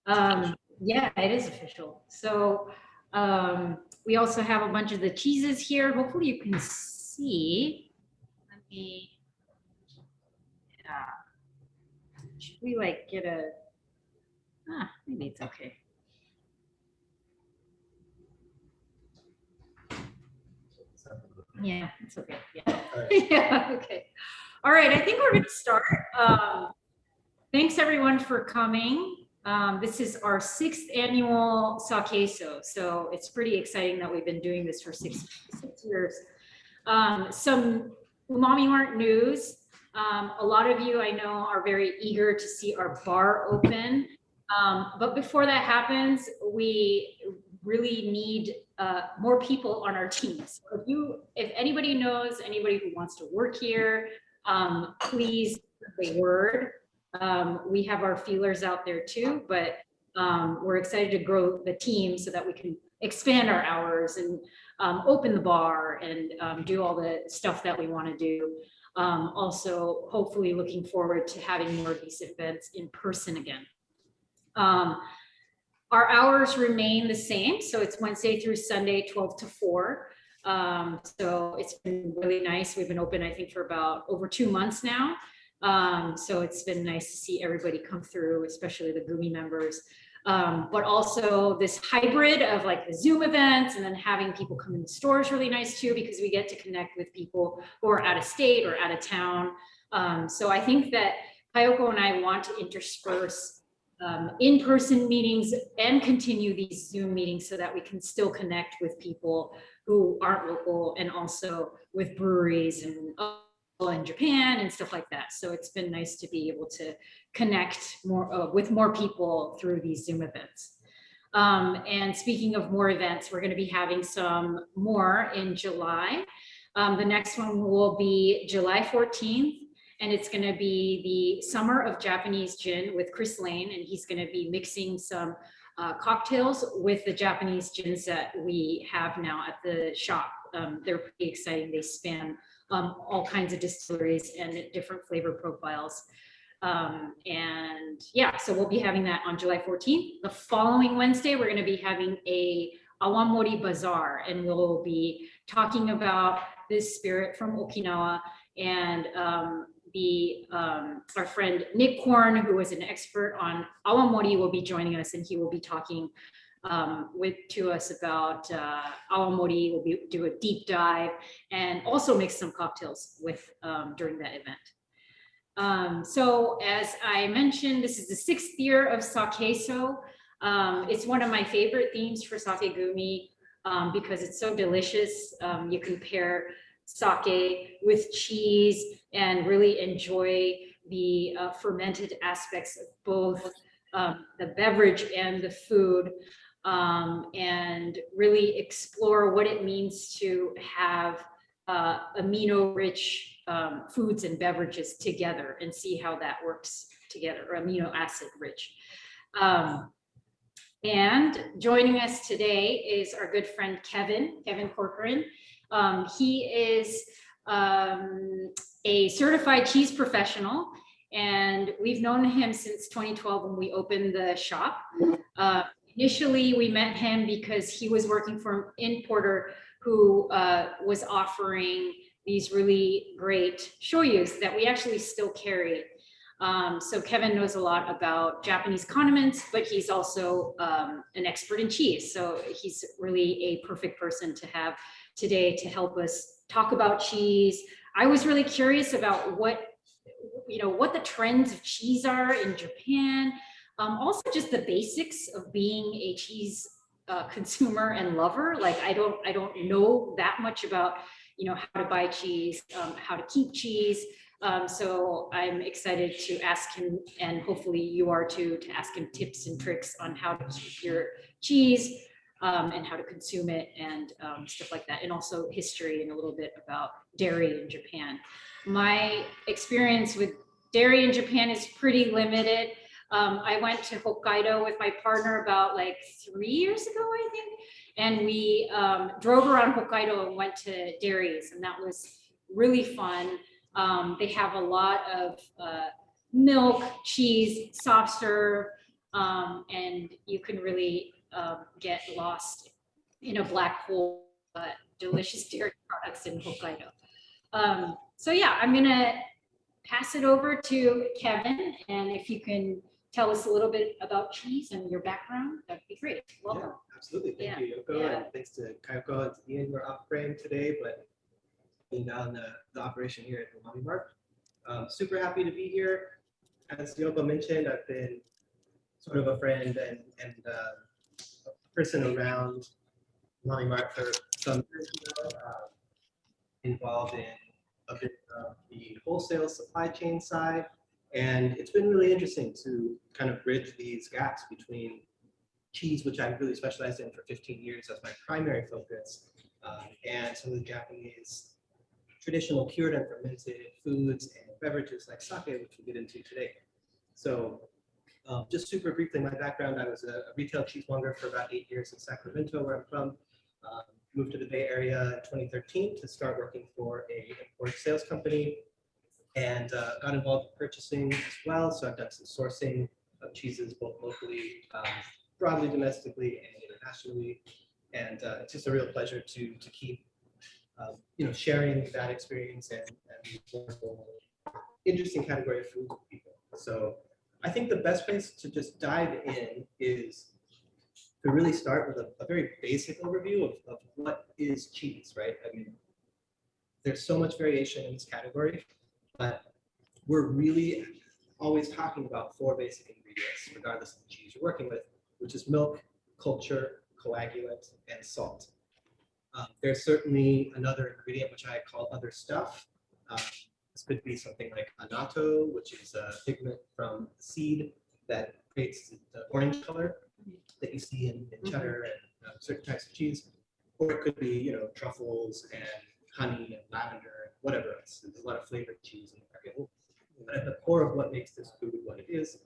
Yeah, it is official. So we also have a bunch of the cheeses here. Hopefully you can see. Let me, should we like get a, maybe it's okay. Yeah, it's okay. Yeah. Yeah, okay. All right, I think we're going to start. Thanks everyone for coming. This is our 6th annual Sakqueso, so it's pretty exciting that we've been doing this for six years. Some umami weren't news. A lot of you I know are very eager to see our bar open. But before that happens, we really need more people on our team. So if anybody knows anybody who wants to work here, please spread the word. We have our feelers out there too, but we're excited to grow the team so that we can expand our hours and open the bar and do all the stuff that we want to do. Also, hopefully looking forward to having more of these events in person again. Our hours remain the same, so it's Wednesday through Sunday, 12 to 4. So it's been really nice. We've been open, I think, for about over 2 months now. So it's been nice to see everybody come through, especially the Gumi members. But also this hybrid of like the Zoom events and then having people come in the store is really nice too, because we get to connect with people who are out of state or out of town. So I think that Kayoko and I want to intersperse in-person meetings and continue these Zoom meetings so that we can still connect with people who aren't local and also with breweries and in Japan and stuff like that. So it's been nice to be able to connect more with more people through these Zoom events. And speaking of more events, we're going to be having some more in July. The next one will be July 14th. And it's going to be the Summer of Japanese Gin with Chris Lane, and he's going to be mixing some cocktails with the Japanese gins that we have now at the shop. They're pretty exciting. They span all kinds of distilleries and different flavor profiles. And yeah, so we'll be having that on July 14th. The following Wednesday, we're going to be having a Awamori Bazaar, and we'll be talking about this spirit from Okinawa. And our friend Nick Korn, who is an expert on Awamori, will be joining us, and he will be talking to us about Awamori. We'll do a deep dive and also mix some cocktails with during that event. So as I mentioned, this is the 6th year of Sakqueso. It's one of my favorite themes for sake gumi because it's so delicious. You can pair sake with cheese and really enjoy the fermented aspects of both the beverage and the food, and really explore what it means to have amino-rich foods and beverages together and see how that works together, or amino acid rich. And joining us today is our good friend Kevin Corcoran. He is a certified cheese professional, and we've known him since 2012 when we opened the shop. Initially, we met him because he was working for an importer who was offering these really great shoyus that we actually still carry. So Kevin knows a lot about Japanese condiments, but he's also an expert in cheese. So he's really a perfect person to have today to help us talk about cheese. I was really curious about what the trends of cheese are in Japan. Also just the basics of being a cheese consumer and lover. Like I don't know that much about, how to buy cheese, how to keep cheese. So I'm excited to ask him, and hopefully you are too, to ask him tips and tricks on how to keep your cheese and how to consume it and stuff like that. And also history and a little bit about dairy in Japan. My experience with dairy in Japan is pretty limited. I went to Hokkaido with my partner about like 3 years ago, I think. And we drove around Hokkaido and went to dairies, and that was really fun. They have a lot of milk, cheese, soft serve, And you can really get lost in a black hole, delicious dairy products in Hokkaido. So yeah, I'm gonna pass it over to Kevin, and if you can tell us a little bit about cheese and your background, that'd be great. Welcome. Yeah, absolutely. Thank you, Yoko, Yeah. and thanks to Kayoko and to Ian. We're off frame today, but being down the operation here at the Umami Mart. Super happy to be here. As Yoko mentioned, I've been sort of a friend and a person around Umami Mart for some years now, involved in a bit of the wholesale supply chain side. And it's been really interesting to kind of bridge these gaps between cheese, which I've really specialized in for 15 years as my primary focus, and some of the Japanese traditional cured and fermented foods and beverages like sake, which we'll get into today. So just super briefly, my background, I was a retail cheesemonger for about 8 years in Sacramento, where I'm from. Moved to the Bay Area in 2013 to start working for a import sales company, and got involved in purchasing as well. So I've done some sourcing of cheeses, both locally, broadly domestically, and internationally. And it's just a real pleasure to keep sharing that experience and wonderful, interesting category of food with people. So I think the best place to just dive in is to really start with a very basic overview of what is cheese, right? I mean, there's so much variation in this category, but we're really always talking about 4 basic ingredients, regardless of the cheese you're working with, which is milk, culture, coagulant, and salt. There's certainly another ingredient which I call other stuff. This could be something like annatto, which is a pigment from the seed that creates the orange color that you see in cheddar and certain types of cheese. Or it could be, truffles and honey and lavender and whatever else. There's a lot of flavored cheese in the market. But at the core of what makes this food what it is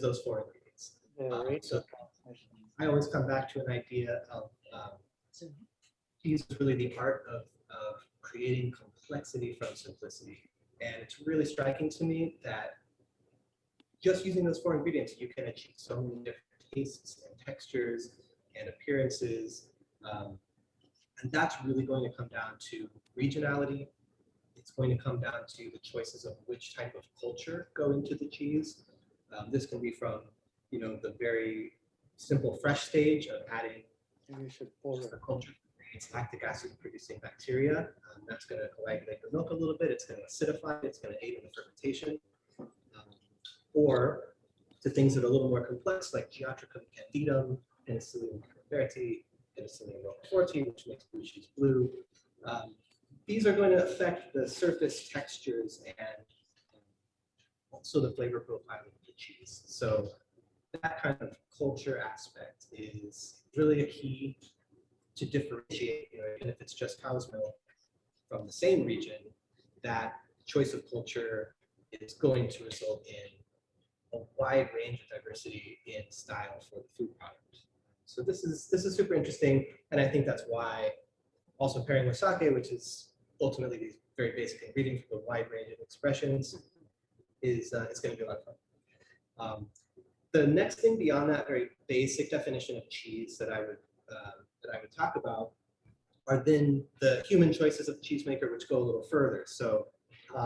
those 4 ingredients. So I always come back to an idea of cheese is really the art of creating complexity from simplicity. And it's really striking to me that just using those 4 ingredients, you can achieve so many different tastes and textures and appearances. And that's really going to come down to regionality. It's going to come down to the choices of which type of culture go into the cheese. This can be from, the very simple fresh stage of adding just the culture creates lactic acid producing bacteria. That's going to coagulate the milk a little bit. It's going to acidify it. It's going to aid in the fermentation. Or to things that are a little more complex, like Geotricum candidum, Penicillium microberti, Penicillium roqueforti, which makes blue cheese blue. These are going to affect the surface textures and also the flavor profile of the cheese. So that kind of culture aspect is really a key to differentiate, even if it's just cow's milk from the same region, that choice of culture is going to result in a wide range of diversity in style for the food product. So this is super interesting, and I think that's why also pairing with sake, which is ultimately these very basic ingredients with a wide range of expressions, is it's going to be a lot of fun. The next thing beyond that very basic definition of cheese that I would talk about are then the human choices of the cheesemaker, which go a little further. So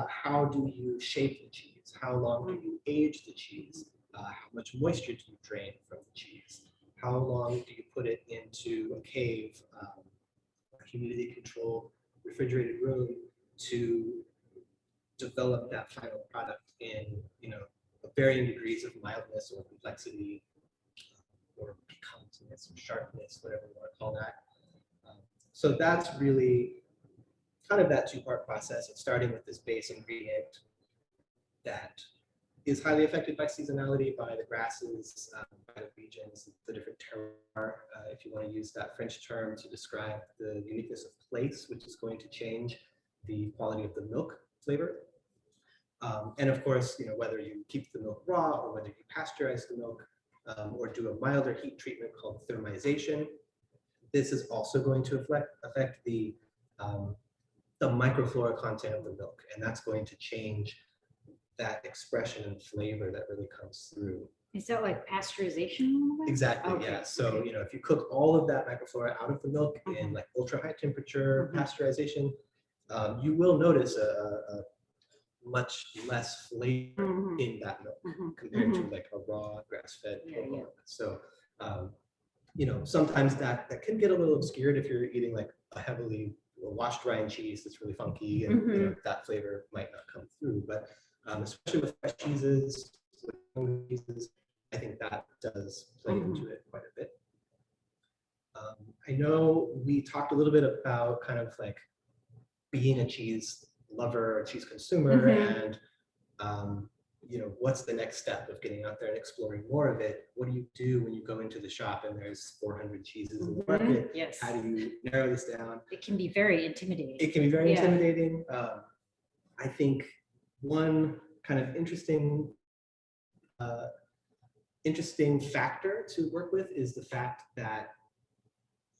how do you shape the cheese? How long do you age the cheese? How much moisture do you drain from the cheese? How long do you put it into a cave, a humidity-controlled refrigerated room to develop that final product in, varying degrees of mildness or complexity, or piquantness or sharpness, whatever you want to call that. So that's really kind of that 2-part process of starting with this base ingredient that is highly affected by seasonality, by the grasses, by the regions, the different terroir, if you want to use that French term to describe the uniqueness of place, which is going to change the quality of the milk flavor. And of course, whether you keep the milk raw or whether you pasteurize the milk, or do a milder heat treatment called thermization. This is also going to affect the microflora content of the milk, and that's going to change that expression and flavor that really comes through. Is that like pasteurization? Exactly, Okay, yeah. So, okay. you know, if you cook all of that microflora out of the milk in Mhm. like ultra high temperature Mhm. pasteurization, you will notice a much less flavor Mhm. in that milk Mhm. compared to Mhm. like a raw grass-fed Yeah, milk. yeah. So, you know, sometimes that can get a little obscured if you're eating like a heavily washed Rind cheese that's really funky, and you know, that flavor might not come through. But especially with fresh cheeses, with young cheeses, I think that does play into it quite a bit. I know we talked a little bit about kind of like being a cheese lover or cheese consumer, and you know, what's the next step of getting out there and exploring more of it? What do you do when you go into the shop and there's 400 cheeses in the market? Yes. How do you narrow this down? It can be very intimidating. It can be very Yeah. intimidating. I think one kind of interesting factor to work with is the fact that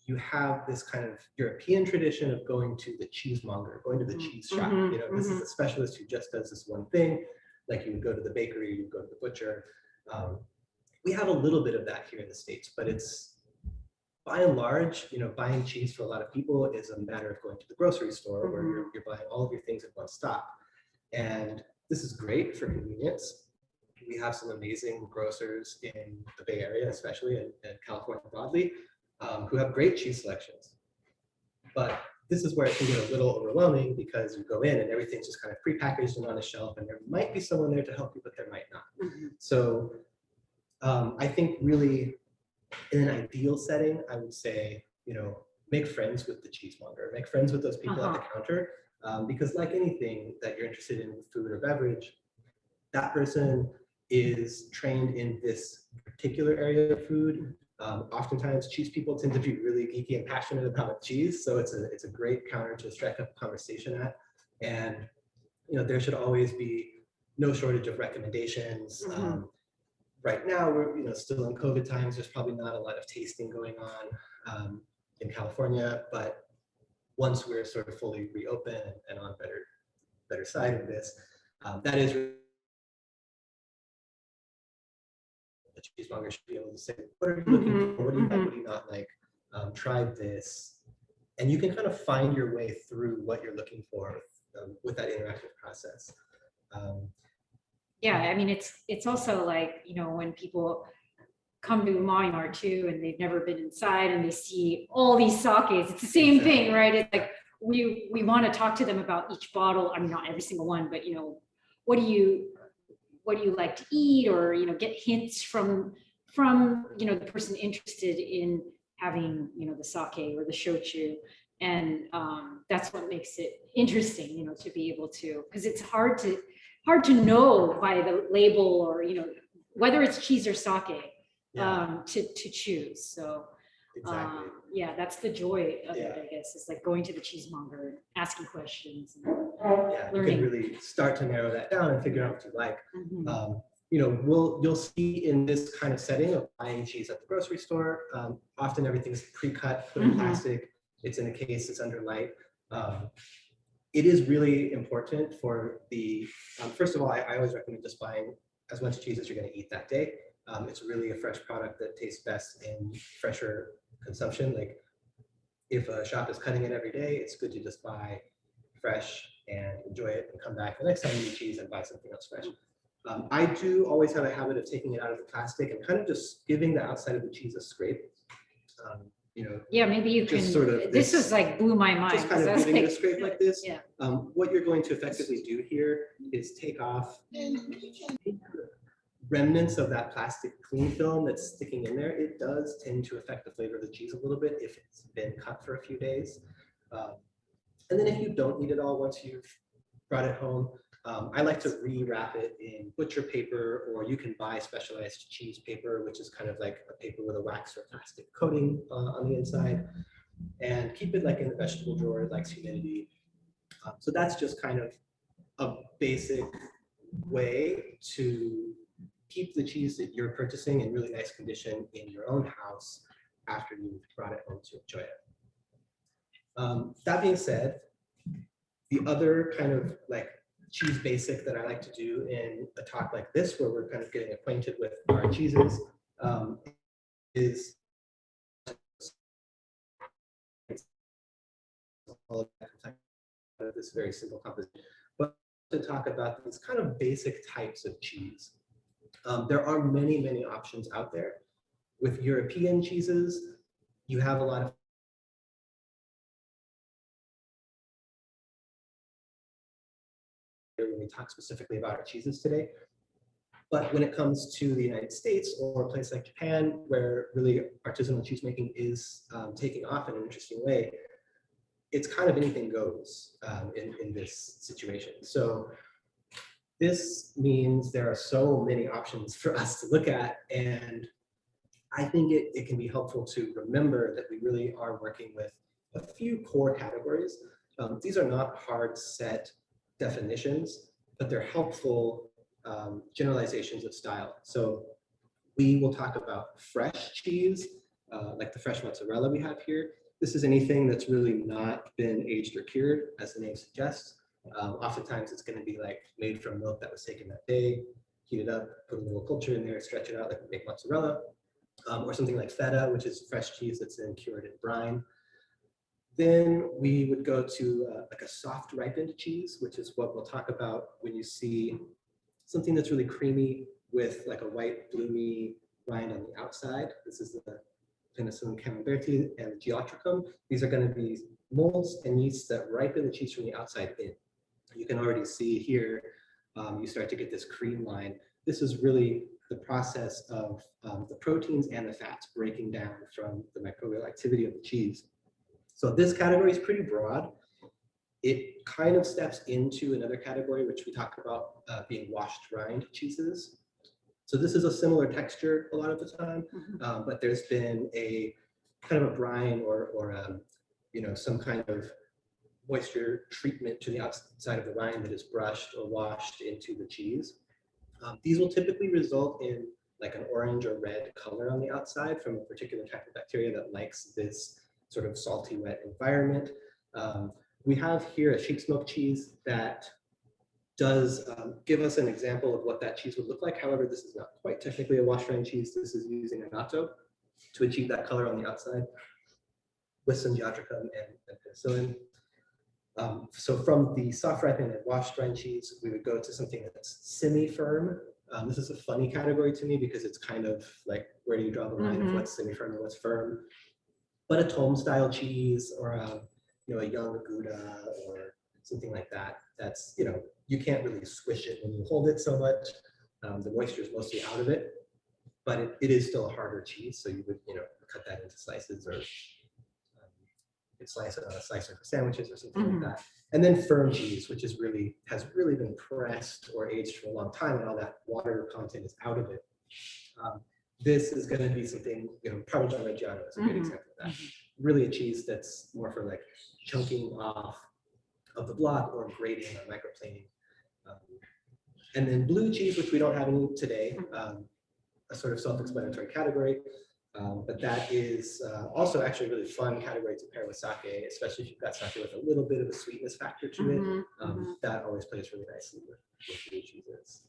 you have this kind of European tradition of going to the cheesemonger, going to the cheese shop. You know, this is a specialist who just does this one thing. Like you would go to the bakery, you would go to the butcher. We have a little bit of that here in the States, but it's by and large, you know, buying cheese for a lot of people is a matter of going to the grocery store where you're buying all of your things at one stop. And this is great for convenience. We have some amazing grocers in the Bay Area, especially in California broadly, who have great cheese selections. But this is where it can get a little overwhelming because you go in and everything's just kind of prepackaged and on a shelf, and there might be someone there to help you, but there might not. So I think really in an ideal setting, I would say, you know, make friends with the cheesemonger, make friends with those people at the counter, because like anything that you're interested in with food or beverage, that person is trained in this particular area of food. Oftentimes, cheese people tend to be really geeky and passionate about cheese, so it's a great counter to strike up a conversation at. And you know, there should always be no shortage of recommendations. Right now, we're still in COVID times. There's probably not a lot of tasting going on in California, but once we're sort of fully reopened and on better side of this, that is the cheesemonger should be able to say, what are you looking for? What do you like? What do you not like? Try this. And you can kind of find your way through what you're looking for with that interactive process. Yeah, I mean, it's also like, you know, when people come to Umami Mart too, and they've never been inside and they see all these sakes, it's the same thing, right? It's like, we want to talk to them about each bottle. I mean, not every single one, but you know, what do you like to eat, or you know, get hints from you know, the person interested in having, you know, the sake or the shochu. And that's what makes it interesting, you know, to be able to, because it's hard to know by the label, or you know, whether it's cheese or sake, to choose. So Exactly. yeah, that's the joy of it, I guess. It's like going to the cheesemonger and asking questions and you can really start to narrow that down and figure out what you like. You know, you'll see in this kind of setting of buying cheese at the grocery store, often everything's pre-cut, put in plastic. It's in a case, it's under light. It is really important for the, first of all, I always recommend just buying as much cheese as you're going to eat that day. It's really a fresh product that tastes best in fresher consumption. Like if a shop is cutting it every day, it's good to just buy fresh and enjoy it and come back the next time you eat cheese and buy something else fresh. I do always have a habit of taking it out of the plastic and kind of just giving the outside of the cheese a scrape. You know, yeah, maybe you can sort of this is like blew my mind, just kind of giving it a scrape like this. Yeah. What you're going to effectively do here is take off remnants of that plastic cling film that's sticking in there. It does tend to affect the flavor of the cheese a little bit if it's been cut for a few days. And then if you don't eat it all once you've brought it home, I like to rewrap it in butcher paper, or you can buy specialized cheese paper, which is kind of like a paper with a wax or plastic coating on the inside, and keep it like in the vegetable drawer. It likes humidity. So that's just kind of a basic way to keep the cheese that you're purchasing in really nice condition in your own house after you've brought it home to enjoy it. That being said, the other kind of like cheese basic that I like to do in a talk like this, where we're kind of getting acquainted with our cheeses, is all of this very simple composition, but to talk about these kind of basic types of cheese. There are many, many options out there. With European cheeses, you have a lot of when we talk specifically about our cheeses today. But when it comes to the United States or a place like Japan, where really artisanal cheese making is taking off in an interesting way, it's kind of anything goes in this situation. So this means there are so many options for us to look at, and I think it can be helpful to remember that we really are working with a few core categories. These are not hard set definitions, but they're helpful generalizations of style. So we will talk about fresh cheese, like the fresh mozzarella we have here. This is anything that's really not been aged or cured, as the name suggests. Oftentimes it's going to be like made from milk that was taken that day, heated up, put a little culture in there, stretch it out like we make mozzarella, or something like feta, which is fresh cheese that's then cured in brine. Then we would go to like a soft ripened cheese, which is what we'll talk about when you see something that's really creamy with like a white bloomy rind on the outside. This is the Penicillium camemberti and Geotricum. These are going to be molds and yeasts that ripen the cheese from the outside in. You can already see here, you start to get this cream line. This is really the process of the proteins and the fats breaking down from the microbial activity of the cheese. So this category is pretty broad. It kind of steps into another category, which we talk about being washed rind cheeses. So this is a similar texture a lot of the time, but there's been a kind of a brine or you know, some kind of moisture treatment to the outside of the rind that is brushed or washed into the cheese. These will typically result in like an orange or red color on the outside from a particular type of bacteria that likes this sort of salty, wet environment. We have here a sheep's milk cheese that does give us an example of what that cheese would look like. However, this is not quite technically a washed rind cheese. This is using annatto to achieve that color on the outside with some Geotricum and penicillin. So from the soft ripened and washed rind cheese, we would go to something that's semi-firm. This is a funny category to me because it's kind of like, where do you draw the line of what's semi-firm and what's firm? But a Tome style cheese or a, you know, a young Gouda or something like that, that's, you know, you can't really squish it when you hold it so much. The moisture is mostly out of it, but it is still a harder cheese. So you would, you know, cut that into slices, or slice it on a slicer for sandwiches or something like that. And then firm cheese, which is has really been pressed or aged for a long time, and all that water content is out of it. This is going to be something, you know, Parmesan Reggiano is a good example of that. Really a cheese that's more for like chunking off of the block or grating or microplaning. And then blue cheese, which we don't have any today, a sort of self-explanatory category. But that is also actually a really fun category to pair with sake, especially if you've got sake with a little bit of a sweetness factor to it. That always plays really nicely with blue cheeses.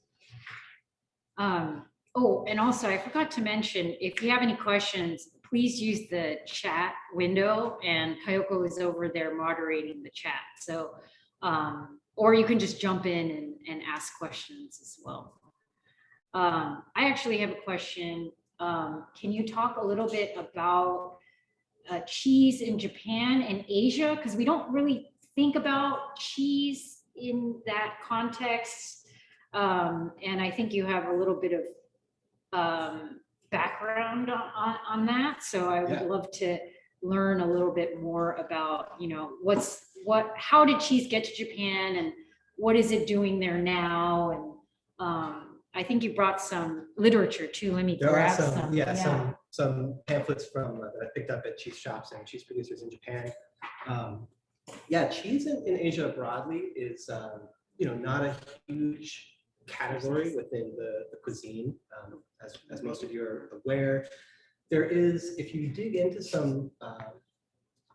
Oh, and also I forgot to mention, if you have any questions, please use the chat window, and Kayoko is over there moderating the chat. So, or you can just jump in and ask questions as well. I actually have a question. Can you talk a little bit about cheese in Japan and Asia? Because we don't really think about cheese in that context. And I think you have a little bit of background on that. So I would love to learn a little bit more about, you know, how did cheese get to Japan and what is it doing there now? And I think you brought some literature too. Let me grab some. Some pamphlets from that I picked up at cheese shops and cheese producers in Japan. Cheese in Asia broadly is you know, not a huge category within the cuisine, as most of you are aware. There is, if you dig into some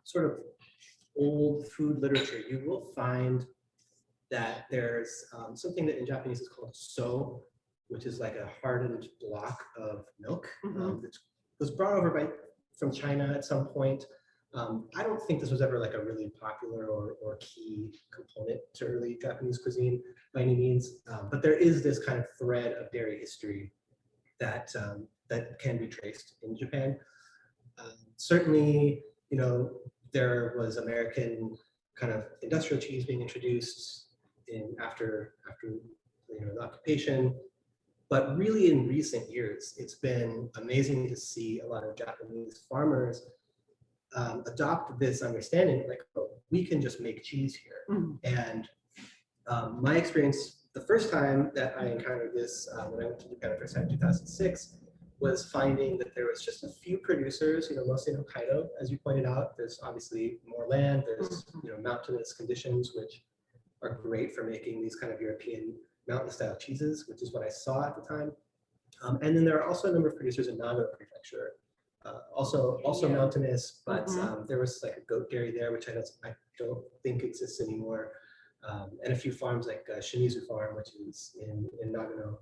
sort of old food literature, you will find that there's something that in Japanese is called so, which is like a hardened block of milk that was brought over from China at some point. I don't think this was ever like a really popular or key component to early Japanese cuisine by any means, but there is this kind of thread of dairy history that that can be traced in Japan. Certainly, you know, there was American kind of industrial cheese being introduced after you know, the occupation. But really in recent years, it's been amazing to see a lot of Japanese farmers adopt this understanding, like, oh, we can just make cheese here. And my experience, the first time that I encountered this when I went to Japan the first time in 2006, was finding that there was just a few producers, you know, mostly in Hokkaido, as you pointed out. There's obviously more land, there's, you know, mountainous conditions, which are great for making these kind of European mountain style cheeses, which is what I saw at the time. And then there are also a number of producers in Nagano Prefecture, also mountainous, but there was like a goat dairy there, which I don't think exists anymore. And a few farms like Shimizu Farm, which is in Nagano.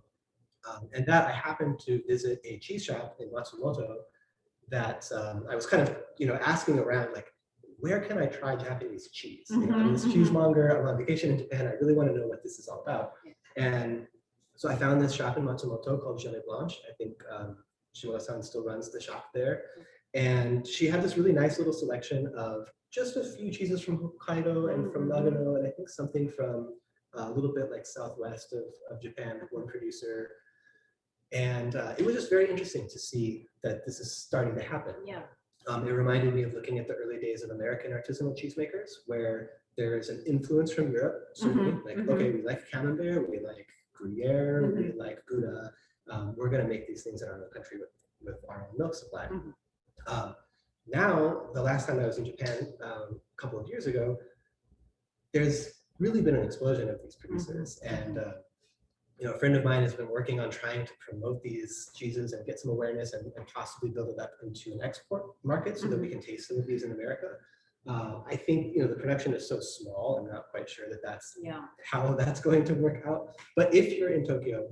And that I happened to visit a cheese shop in Matsumoto that I was kind of, you know, asking around, like, where can I try Japanese cheese? You know, I'm this cheesemonger, I'm on vacation in Japan, I really want to know what this is all about. And so I found this shop in Matsumoto called Gelée Blanche. I think Shimura-san still runs the shop there. And she had this really nice little selection of just a few cheeses from Hokkaido and from Nagano, and I think something from a little bit like southwest of Japan, one producer. And it was just very interesting to see that this is starting to happen. Yeah. It reminded me of looking at the early days of American artisanal cheesemakers, where there is an influence from Europe, certainly. Okay, we like Camembert, we like Gruyere, we like Gouda. We're going to make these things in our own country with our own milk supply. Now, the last time I was in Japan a couple of years ago, there's really been an explosion of these producers. And you know, a friend of mine has been working on trying to promote these cheeses and get some awareness and possibly build it up into an export market so that we can taste some of these in America. I think, you know, the production is so small, I'm not quite sure that that's how that's going to work out. But if you're in Tokyo,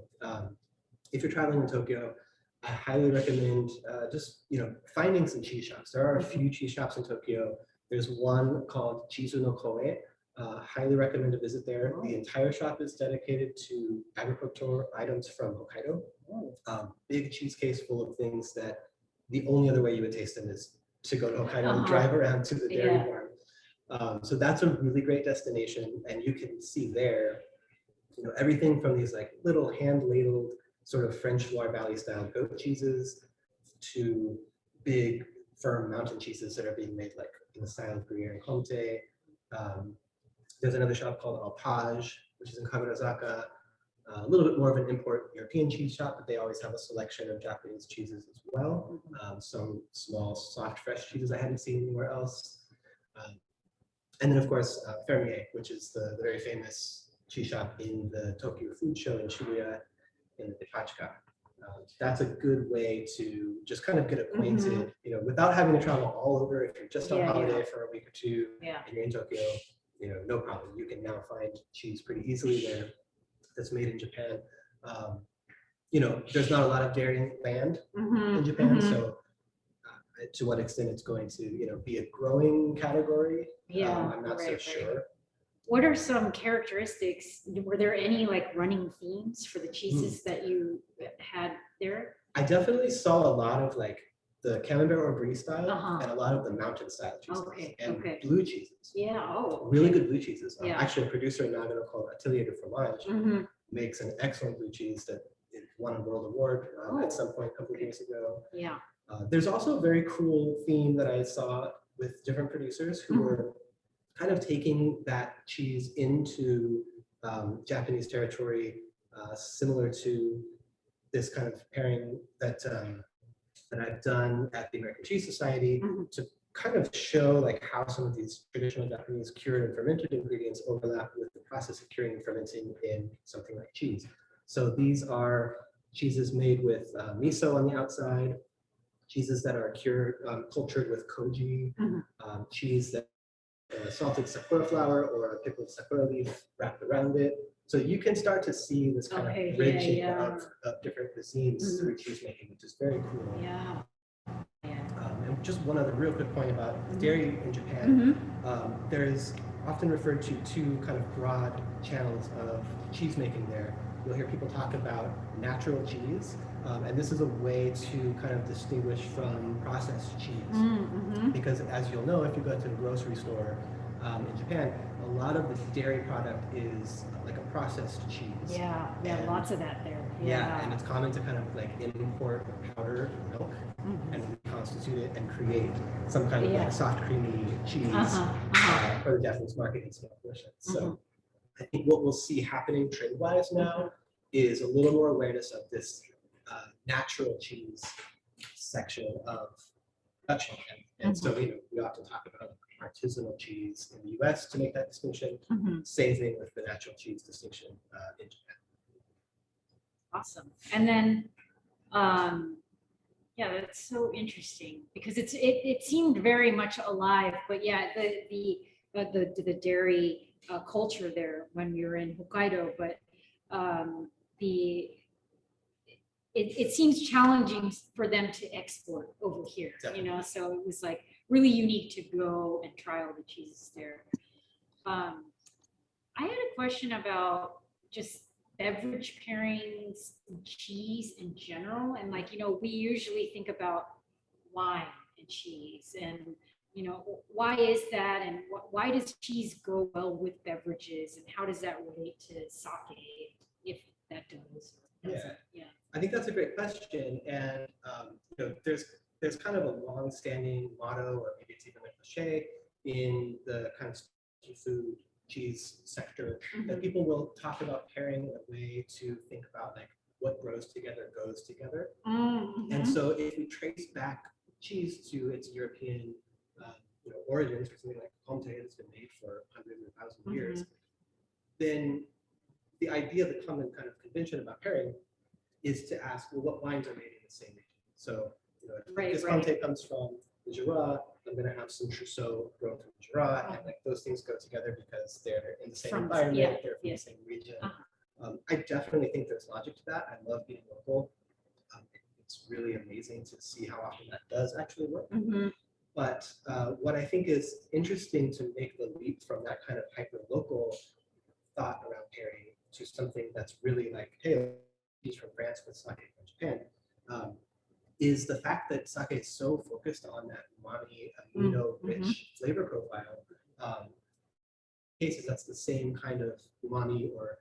if you're traveling in Tokyo, I highly recommend just, you know, finding some cheese shops. There are a few cheese shops in Tokyo. There's one called Chizu no Koe. Highly recommend a visit there. The entire shop is dedicated to agricultural items from Hokkaido. Big cheese case full of things that the only other way you would taste them is to go to Hokkaido and drive around to the dairy farm. So that's a really great destination, and you can see there, you know, everything from these like little hand ladled sort of French Loire Valley style goat cheeses to big firm mountain cheeses that are being made like in the style of Gruyere and Comté. There's another shop called Alpage, which is in Kagurazaka, a little bit more of an import European cheese shop, but they always have a selection of Japanese cheeses as well. Some small, soft, fresh cheeses I hadn't seen anywhere else. And then, of course, Fermier, which is the very famous cheese shop in the Tokyo Food Show in Shibuya in the Ipachika. That's a good way to just kind of get acquainted, you know, without having to travel all over. If you're just on holiday for a week or two and you're in Tokyo, you know, no problem. You can now find cheese pretty easily there that's made in Japan. You know, there's not a lot of dairy land in Japan, so to what extent it's going to, you know, be a growing category, I'm not so sure. What are some characteristics? Were there any like running themes for the cheeses that you had there? I definitely saw a lot of like the Camembert or Brie style and a lot of the mountain style cheeses and blue cheeses. Really good blue cheeses. Actually, a producer in Nagano called Atelier de Fromage makes an excellent blue cheese that won a world award at some point a couple of years ago. There's also a very cool theme that I saw with different producers who were kind of taking that cheese into Japanese territory, similar to this kind of pairing that that I've done at the American Cheese Society to kind of show like how some of these traditional Japanese cured and fermented ingredients overlap with the process of curing and fermenting in something like cheese. So these are cheeses made with miso on the outside, cheeses that are cured, cultured with koji, cheese that salted sakura flour or a pickled sakura leaf wrapped around it. So you can start to see this kind Okay, of bridging yeah. of different cuisines through cheese making, which is very cool. Yeah. And just one other real quick point about dairy in Japan. There is often referred to two kind of broad channels of cheese making there. You'll hear people talk about natural cheese, and this is a way to kind of distinguish from processed cheese. Because as you'll know, if you go to the grocery store in Japan, a lot of the dairy product is like a processed cheese. Yeah, And lots of that there. yeah, and it's common to kind of like import powdered milk and reconstitute it and create some kind of like soft, creamy cheese for the Japanese market in small portions. So I think what we'll see happening trade-wise now is a little more awareness of this natural cheese section of production. And so, you know, we often talk about artisanal cheese in the US to make that distinction. Same thing with the natural cheese distinction in Japan. Awesome. And then, yeah, that's so interesting because it seemed very much alive, but yeah, the dairy culture there when we were in Hokkaido, but it seems challenging for them to export over here, you know, so it was like really unique to go and try all the cheeses there. I had a question about just beverage pairings, cheese in general, and like, you know, we usually think about wine and cheese, and you know, why is that, and why does cheese go well with beverages, and how does that relate to sake, if that does? Yeah, I think that's a great question, and you know, there's kind of a long-standing motto, or maybe it's even a cliche in the kind of food cheese sector that people will talk about pairing a way to think about like what grows together goes together. And so if we trace back cheese to its European you know, origins, for something like Comté that's been made for hundreds or thousands of years, then the idea, the common kind of convention about pairing is to ask, well, what wines are made in the same region? So, you know, if this Comté comes from the Jura, I'm going to have some Trousseau grown from Jura, and like those things go together because they're in the same environment, they're from the same region. I definitely think there's logic to that. I love being local. It's really amazing to see how often that does actually work. But what I think is interesting to make the leap from that kind of hyper-local thought around pairing to something that's really like, hey, cheese from France with sake from Japan, is the fact that sake is so focused on that umami, amino-rich flavor profile. Cases that's the same kind of umami or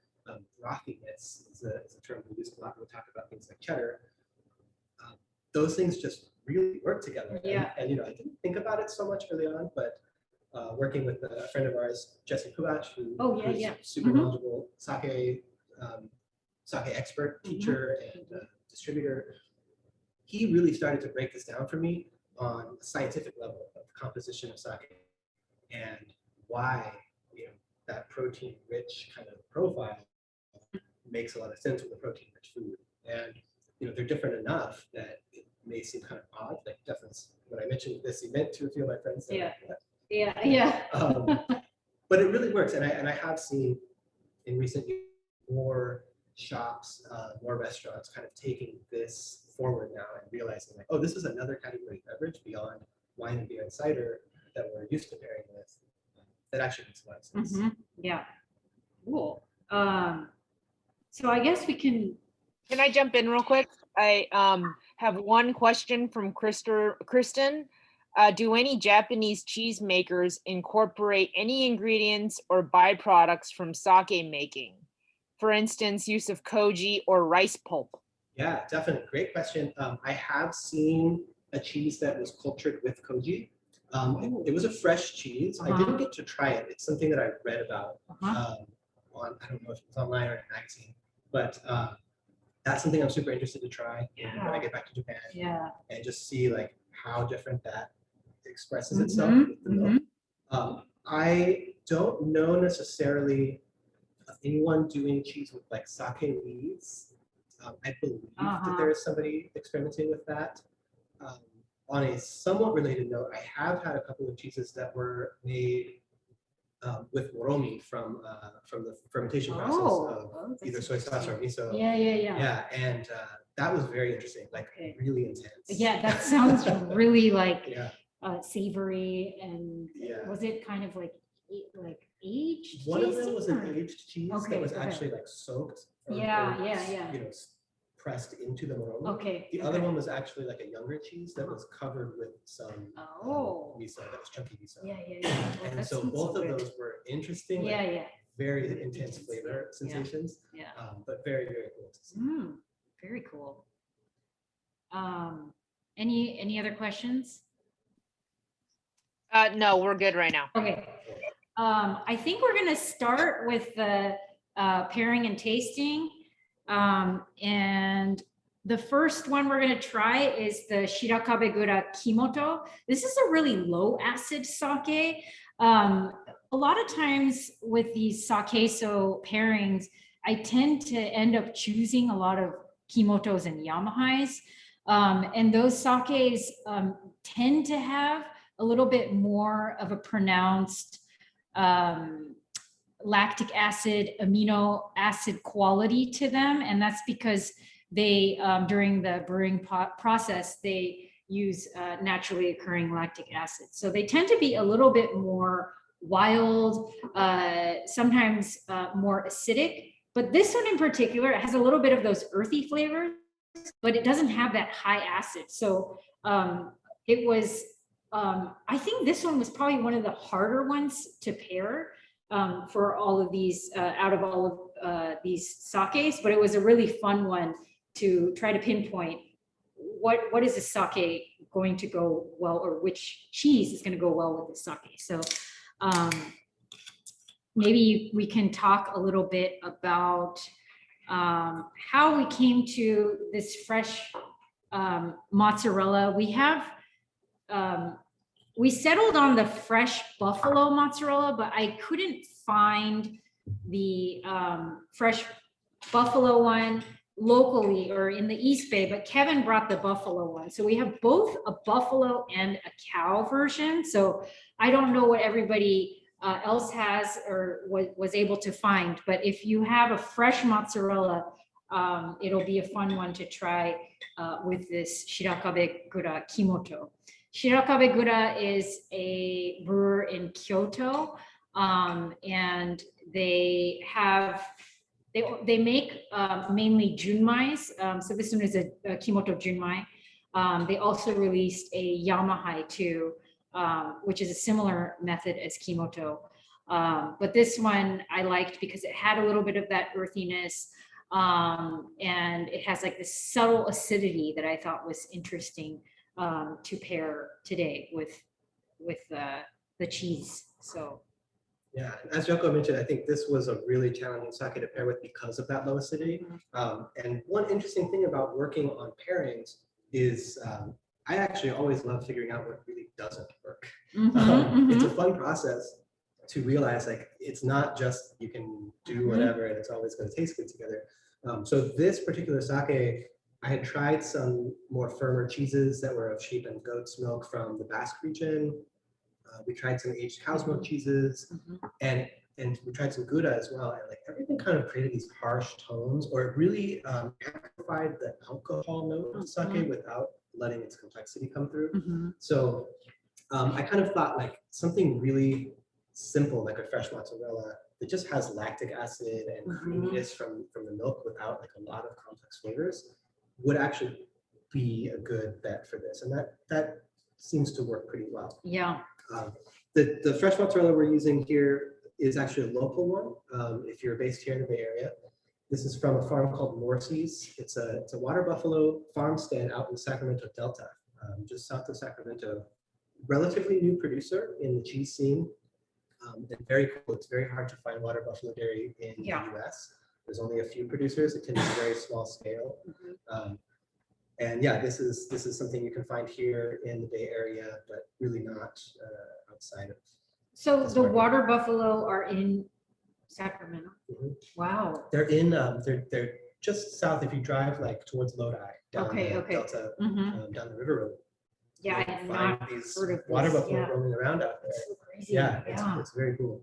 brothiness is a term we use a lot when we talk about things like cheddar. Those things just really work together. And you know, I didn't think about it so much early on, but working with a friend of ours, Jesse Kubach, who's super knowledgeable sake expert, teacher, and distributor, he really started to break this down for me on a scientific level of the composition of sake and why, you know, that protein-rich kind of profile makes a lot of sense with a protein-rich food. And you know, they're different enough that it may seem kind of odd. Like definitely, when I mentioned this event to a few of my friends, but it really works, and I have seen in recent years more shops, more restaurants kind of taking this forward now and realizing like, oh, this is another category of beverage beyond wine and beer and cider that we're used to pairing with. That actually makes a lot of sense. Yeah, cool. So I guess we can. Can I jump in real quick? I have one question from Kristen. Do any Japanese cheese makers incorporate any ingredients or byproducts from sake making? For instance, use of koji or rice pulp? Yeah, definitely. Great question. I have seen a cheese that was cultured with koji. It was a fresh cheese. I didn't get to try it. It's something that I read about on, I don't know if it was online or in a magazine, but that's something I'm super interested to try when I get back to Japan. And just see like how different that expresses itself with the milk. I don't know necessarily of anyone doing cheese with like sake leaves. I believe that there is somebody experimenting with that. On a somewhat related note, I have had a couple of cheeses that were made with moromi from the fermentation process of that's either soy sauce or miso. Yeah. Yeah, and that was very interesting, like Okay. really intense. Yeah, that sounds really like Yeah, savory, and Yeah. was it kind of like aged? one of them was an tasting, or- aged cheese Okay, that was okay. actually like soaked. or- Yeah, or, yeah. You know, pressed into the moromi. Okay. The other okay. one was actually like a younger cheese that was covered with some Oh. miso, that was chunky miso. Yeah. Well, And that so sounds both of good. those were interesting, Yeah, like very intense flavor Yeah. sensations, Yeah. but very, very cool to see. Very cool. Any other questions? No, we're good right now. Okay. I think we're gonna start with the pairing and tasting. And the first one we're gonna try is the Shirakawa Kimoto. This is a really low acid sake. A lot of times with these Sakqueso pairings, I tend to end up choosing a lot of Kimotos and Yamahais. And those sakes tend to have a little bit more of a pronounced lactic acid, amino acid quality to them. And that's because they, during the brewing process, they use naturally occurring lactic acid. So they tend to be a little bit more wild, sometimes more acidic. But this one in particular, it has a little bit of those earthy flavors, but it doesn't have that high acid. So it was, I think this one was probably one of the harder ones to pair for all of these, out of all of these sakes, but it was a really fun one to try to pinpoint what is a sake going to go well, or which cheese is going to go well with the sake. So maybe we can talk a little bit about how we came to this fresh mozzarella. We have, we settled on the fresh buffalo mozzarella, but I couldn't find the fresh buffalo one locally or in the East Bay, but Kevin brought the buffalo one. So we have both a buffalo and a cow version. So I don't know what everybody else has or was able to find, but if you have a fresh mozzarella, it'll be a fun one to try with this Shirakawa Kimoto. Shirakawa is a brewer in Kyoto, and they have, they make mainly junmais. So this one is a Kimoto junmai. They also released a Yamahai too, which is a similar method as Kimoto. But this one I liked because it had a little bit of that earthiness, and it has like this subtle acidity that I thought was interesting to pair today with the cheese. So Yeah, as Yoko mentioned, I think this was a really challenging sake to pair with because of that low acidity. And one interesting thing about working on pairings is I actually always love figuring out what really doesn't work. It's a fun process to realize, like, it's not just you can do whatever and it's always going to taste good together. So this particular sake, I had tried some more firmer cheeses that were of sheep and goat's milk from the Basque region. We tried some aged cow's milk cheeses, and we tried some Gouda as well. And like everything kind of created these harsh tones, or it really amplified the alcohol note of the sake without letting its complexity come through. So I kind of thought like something really simple, like a fresh mozzarella that just has lactic acid and creaminess from the milk without like a lot of complex flavors, would actually be a good bet for this. And that seems to work pretty well. yeah. The fresh mozzarella we're using here is actually a local one. If you're based here in the Bay Area, this is from a farm called Morrissey's. It's a water buffalo farm stand out in Sacramento Delta, just south of Sacramento. Relatively new producer in the cheese scene, and very cool. It's very hard to find water buffalo dairy in the US. There's only a few producers. It tends to be very small scale. And yeah, this is something you can find here in the Bay Area, but really not outside of. So the water buffalo are in Sacramento. Wow. They're in they're just south if you drive like towards Lodi down the Delta, down the river road. Yeah, I have not these heard of water this. buffalo roaming around out there. That's so crazy. Yeah, it's very cool.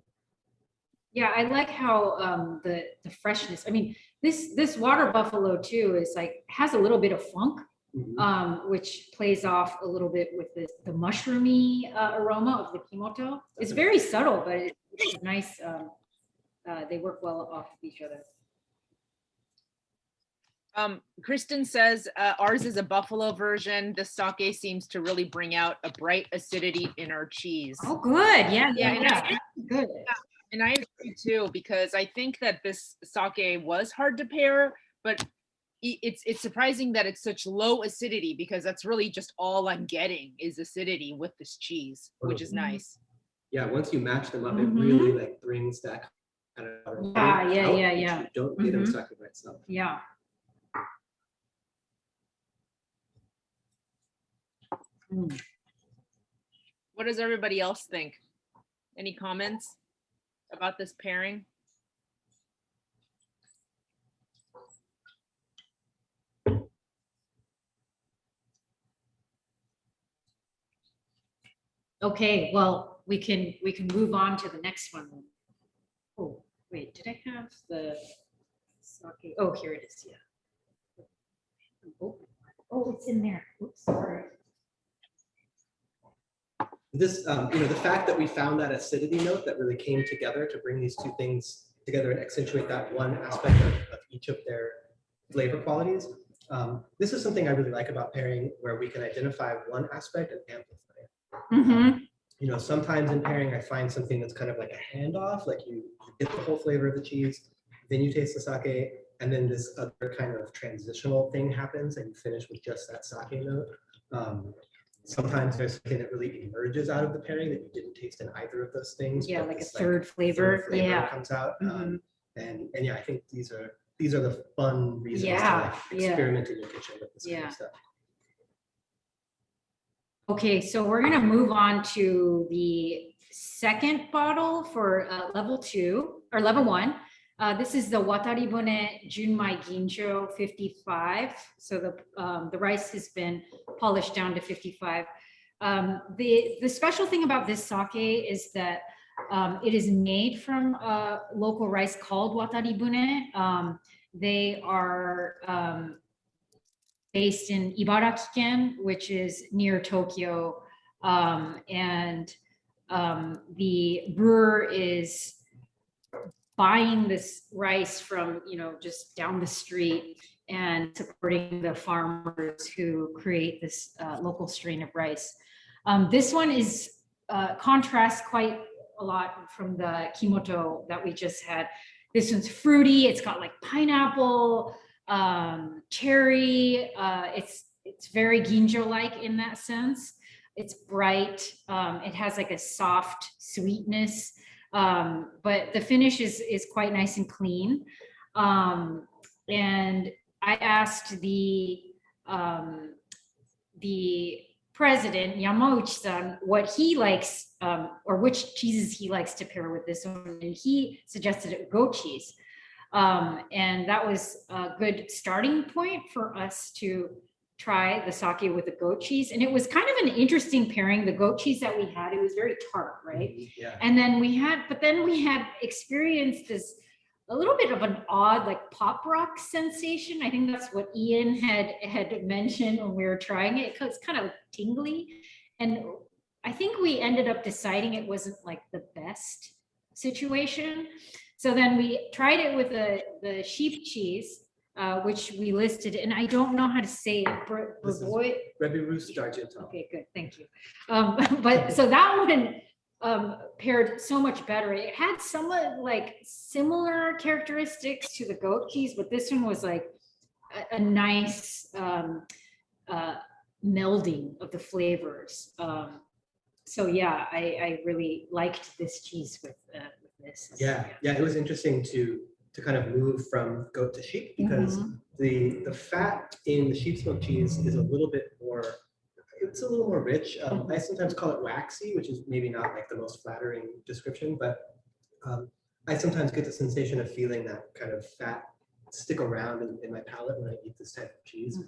Yeah, I like how the freshness. I mean, this water buffalo too is like has a little bit of funk, which plays off a little bit with the mushroomy aroma of the Kimoto. It's very subtle, but it's nice. They work well off of each other. Kristen says ours is a buffalo version. The sake seems to really bring out a bright acidity in our cheese. Oh, good. Yeah. Good. And I agree too, because I think that this sake was hard to pair, but it's surprising that it's such low acidity, because that's really just all I'm getting is acidity with this cheese, which is nice. Yeah, once you match them up, it really like brings that kind of Yeah. You don't get in sake by itself. Yeah. What does everybody else think? Any comments about this pairing? Okay, well, we can move on to the next one then. Oh, wait, did I have the sake? Oh, here it is, yeah. Oh, it's in there. Oops, sorry. This, the fact that we found that acidity note that really came together to bring these two things together and accentuate that one aspect of each of their flavor qualities. This is something I really like about pairing, where we can identify one aspect and amplify it. Sometimes in pairing, I find something that's kind of like a handoff, like you get the whole flavor of the cheese, then you taste the sake, and then this other kind of transitional thing happens and you finish with just that sake note. Sometimes there's something that really emerges out of the pairing that you didn't taste in either of those things. Yeah, like a third flavor. Yeah. Comes out. And yeah, I think these are the fun reasons to experiment in your kitchen with this kind of stuff. Okay, so we're gonna move on to the second bottle for level 2 or level 1. This is the Wataribune Junmai Ginjo 55. So the rice has been polished down to 55. The special thing about this sake is that it is made from local rice called Wataribune. They are based in Ibaraki-ken, which is near Tokyo. And the brewer is buying this rice from, just down the street and supporting the farmers who create this local strain of rice. This one is contrasts quite a lot from the Kimoto that we just had. This one's fruity. It's got like pineapple, cherry. It's very ginjo-like in that sense. It's bright. It has like a soft sweetness. But the finish is quite nice and clean. And I asked the president, Yamauchi-san, what he likes, or which cheeses he likes to pair with this one. And he suggested goat cheese. And that was a good starting point for us to try the sake with the goat cheese. And it was kind of an interesting pairing. The goat cheese that we had, it was very tart, right? Yeah. And then we had experienced this a little bit of an odd like pop rock sensation. I think that's what Ian had mentioned when we were trying it. It's kind of tingly. And I think we ended up deciding it wasn't like the best situation. So then we tried it with the sheep cheese, which we listed, and I don't know how to say it. Beverages d'Argenton. Okay, good, thank you. But so that one paired so much better. It had somewhat like similar characteristics to the goat cheese, but this one was like a nice melding of the flavors. So yeah, I really liked this cheese with this. Yeah, it was interesting to kind of move from goat to sheep, because the fat in the sheep's milk cheese is a little bit more, it's a little more rich. I sometimes call it waxy, which is maybe not like the most flattering description, but I sometimes get the sensation of feeling that kind of fat stick around in my palate when I eat this type of cheese.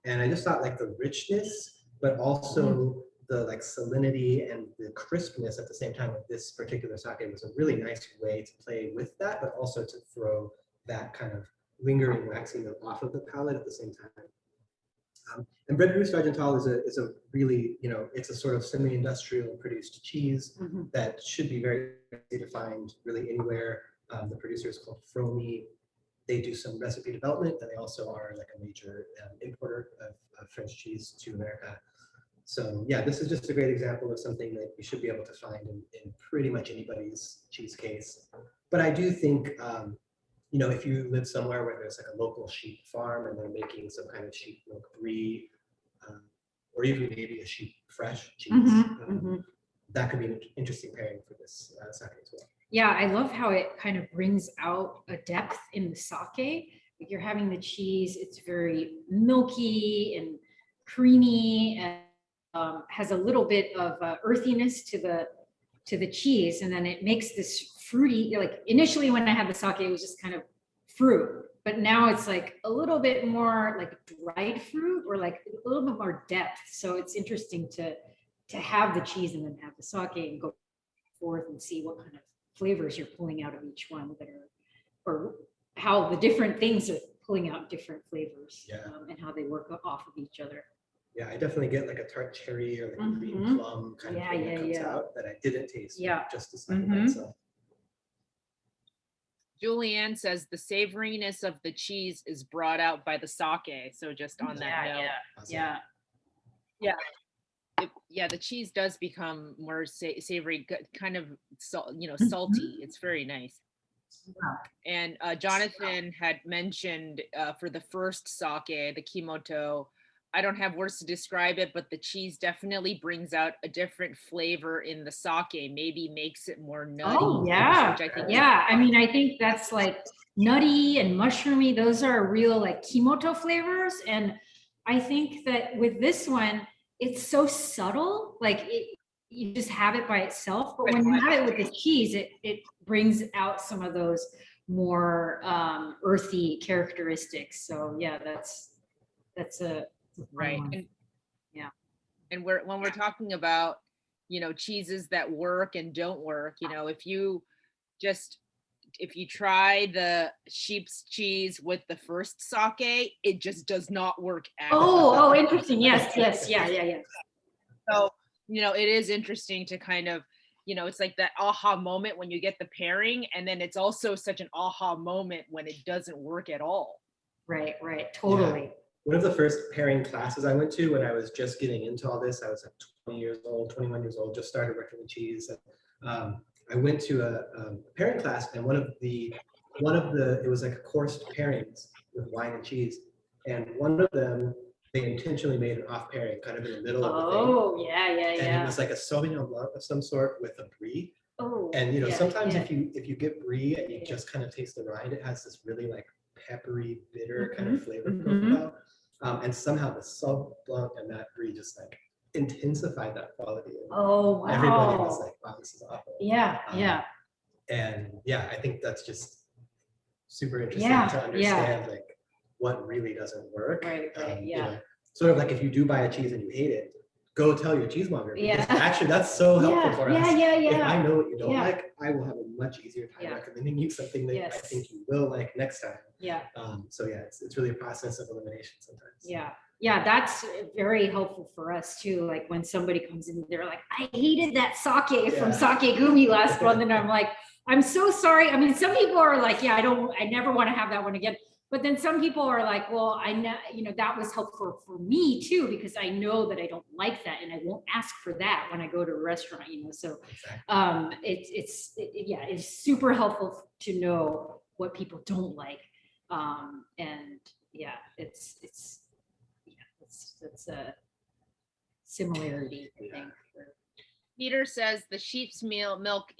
And I just thought like the richness, but also the like salinity and the crispness at the same time with this particular sake was a really nice way to play with that, but also to throw that kind of lingering waxy note off of the palate at the same time. And Bread Russe Argental is a really, you know, it's a sort of semi-industrial produced cheese that should be very easy to find really anywhere. The producer is called Fromi. They do some recipe development, and they also are like a major importer of French cheese to America. So yeah, this is just a great example of something that you should be able to find in pretty much anybody's cheese case. But I do think, you know, if you live somewhere where there's like a local sheep farm and they're making some kind of sheep milk brie, or even maybe a sheep fresh cheese, that could be an interesting pairing for this sake as well. Yeah, I love how it kind of brings out a depth in the sake. Like you're having the cheese, it's very milky and creamy and has a little bit of earthiness to the cheese, and then it makes this fruity. Like initially when I had the sake, it was just kind of fruit, but now it's like a little bit more like dried fruit or like a little bit more depth. So it's interesting to have the cheese and then have the sake and go forth and see what kind of flavors you're pulling out of each one that are, or how the different things are pulling out different flavors, and how they work off of each other. Yeah, I definitely get like a tart cherry or like a green plum kind of thing that comes out that I didn't taste just the sake by itself. Julianne says the savoriness of the cheese is brought out by the sake. So just on that note. Yeah, the cheese does become more savory, kind of salty. It's very nice. And Jonathan had mentioned for the first sake, the Kimoto, I don't have words to describe it, but the cheese definitely brings out a different flavor in the sake, maybe makes it more nutty. Oh, yeah. Which I think I mean, I think that's like nutty and mushroomy. Those are real like Kimoto flavors. And I think that with this one, it's so subtle, like you just have it by itself. But when you have it with the cheese, it brings out some of those more earthy characteristics. So yeah, that's a right. And when we're talking about, cheeses that work and don't work, if you try the sheep's cheese with the first sake, it just does not work at all. Oh, interesting. Yes. Yeah. So, it is interesting to kind of, it's like that aha moment when you get the pairing, and then it's also such an aha moment when it doesn't work at all. Right. Totally. Yeah. One of the first pairing classes I went to when I was just getting into all this, I was like 21 years old, just started working with cheese. And, I went to a pairing class, and one of the it was like a coursed pairings with wine and cheese, and one of them they intentionally made an off pairing, kind of in the middle of the thing. Oh, yeah. And it was like a Sauvignon Blanc of some sort with a brie. Oh, and sometimes if you get brie and you just kind of taste the rind, it has this really like peppery, bitter kind of flavor profile. And somehow the Sauv Blanc and that brie just like intensified that quality. Oh, wow. Everybody was like, wow, this is awful. Yeah. And yeah, I think that's just super interesting to understand like what really doesn't work. Right. Sort of like if you do buy a cheese and you hate it, go tell your cheesemonger. Actually, that's so helpful for us. If I know what you don't like, I will have a much easier time recommending you something that I think you will like next time. So yeah, it's really a process of elimination sometimes. Yeah, that's very helpful for us too. Like when somebody comes in, they're like, I hated that sake from Sake Gumi last month. And I'm like, I'm so sorry. I mean, some people are like, I never want to have that one again. But then some people are like, well, I know, that was helpful for me too, because I know that I don't like that and I won't ask for that when I go to a restaurant, So it's super helpful to know what people don't like. It's a similarity, I think. Peter says the sheep's milk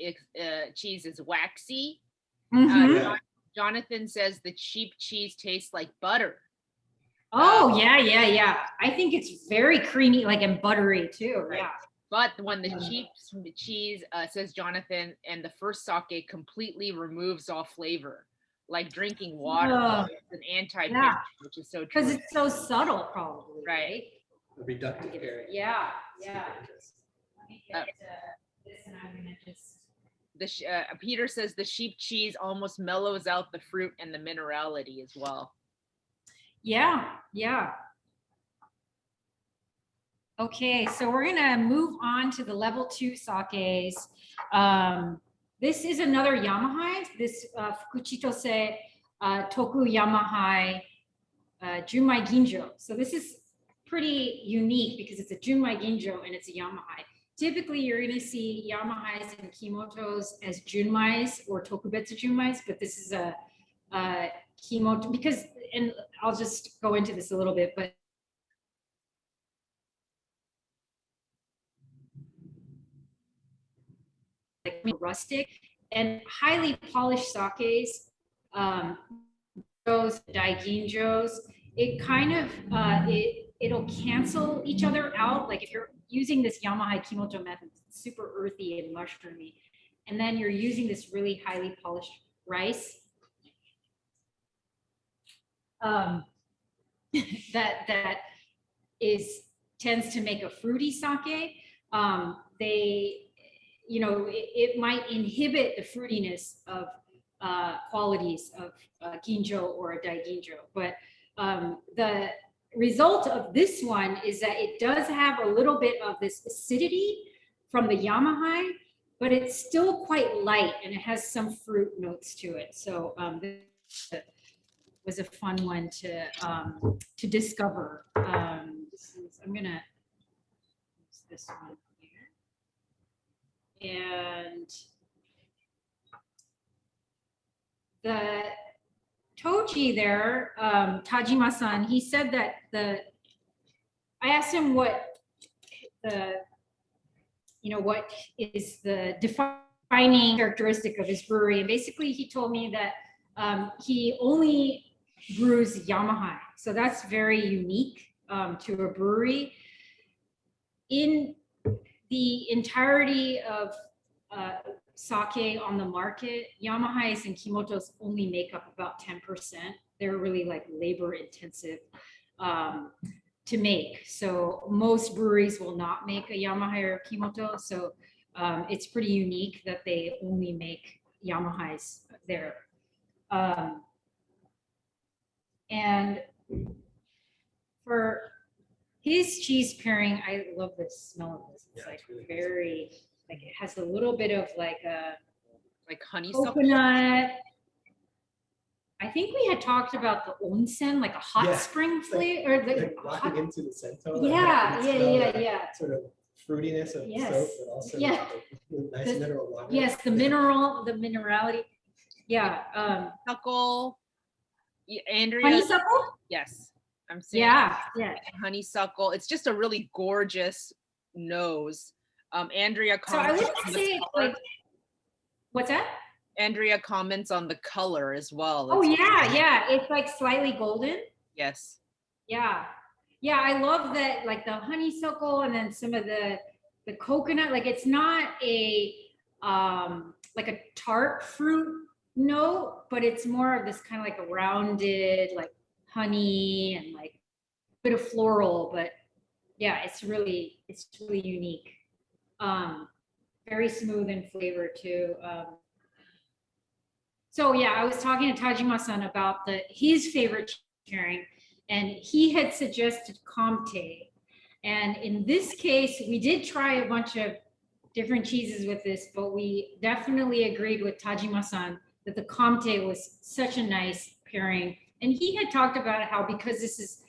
cheese is waxy. Jonathan says the sheep cheese tastes like butter. Oh, yeah. I think it's very creamy, like and buttery too. Right. Yeah. But when the sheep's cheese, says Jonathan, and the first sake completely removes all flavor, like drinking water. It's an anti-pinch, which is so true. Because it's so subtle, probably. Right. reductive pairing. Yeah, Super yeah. interesting. Let me get this and I'm gonna just. Peter says the sheep cheese almost mellows out the fruit and the minerality as well. Yeah, yeah. Okay, so we're gonna move on to the level 2 sakes. This is another Yamahai, this Fukuchitose Toku Yamahai Junmai Ginjo. So this is pretty unique because it's a Junmai Ginjo and it's a Yamahai. Typically, you're gonna see Yamahais and Kimotos as Junmais or Tokubetsu Junmais, but this is a Kimoto because, and I'll just go into this a little bit, but like rustic and highly polished sakes, those daiginjos, it kind of it'll cancel each other out. Like if you're using this Yamahai Kimoto method, it's super earthy and mushroomy, and then you're using this really highly polished rice. That tends to make a fruity sake. It might inhibit the fruitiness of qualities of ginjo or a daiginjo, but the result of this one is that it does have a little bit of this acidity from the Yamahai, but it's still quite light and it has some fruit notes to it. So this was a fun one to discover. I'm gonna use this one here. And the Toji there, Tajima-san, he said that I asked him what is the defining characteristic of his brewery, and basically he told me that he only brews Yamahai, so that's very unique to a brewery. In the entirety of sake on the market, Yamahais and Kimotos only make up about 10%. They're really like labor intensive to make. So most breweries will not make a Yamahai or a Kimoto. So it's pretty unique that they only make Yamahais there. And for his cheese pairing, I love the smell of this. It's like really very, like it has a little bit of like honeysuckle. Coconut. I think we had talked about the onsen, like a hot spring flavor, or like walking into the sento. Yeah. Sort of fruitiness of soap, but also nice mineral water. Yes, the minerality. Yeah. Honeysuckle. Andrea. Honeysuckle? Yes. I'm saying. Yeah. Honeysuckle. It's just a really gorgeous nose. Andrea comments. So I wouldn't say it's like, what's that? Andrea comments on the color as well. Oh yeah. It's like slightly golden. Yes. Yeah. I love that, like the honeysuckle and then some of the coconut. Like it's not a like a tart fruit note, but it's more of this kind of like a rounded, like honey and like a bit of floral. But yeah, it's really unique. Very smooth in flavor too. So yeah, I was talking to Tajima-san about his favorite pairing, and he had suggested Comté. And in this case, we did try a bunch of different cheeses with this, but we definitely agreed with Tajima-san that the Comté was such a nice pairing. And he had talked about how because this is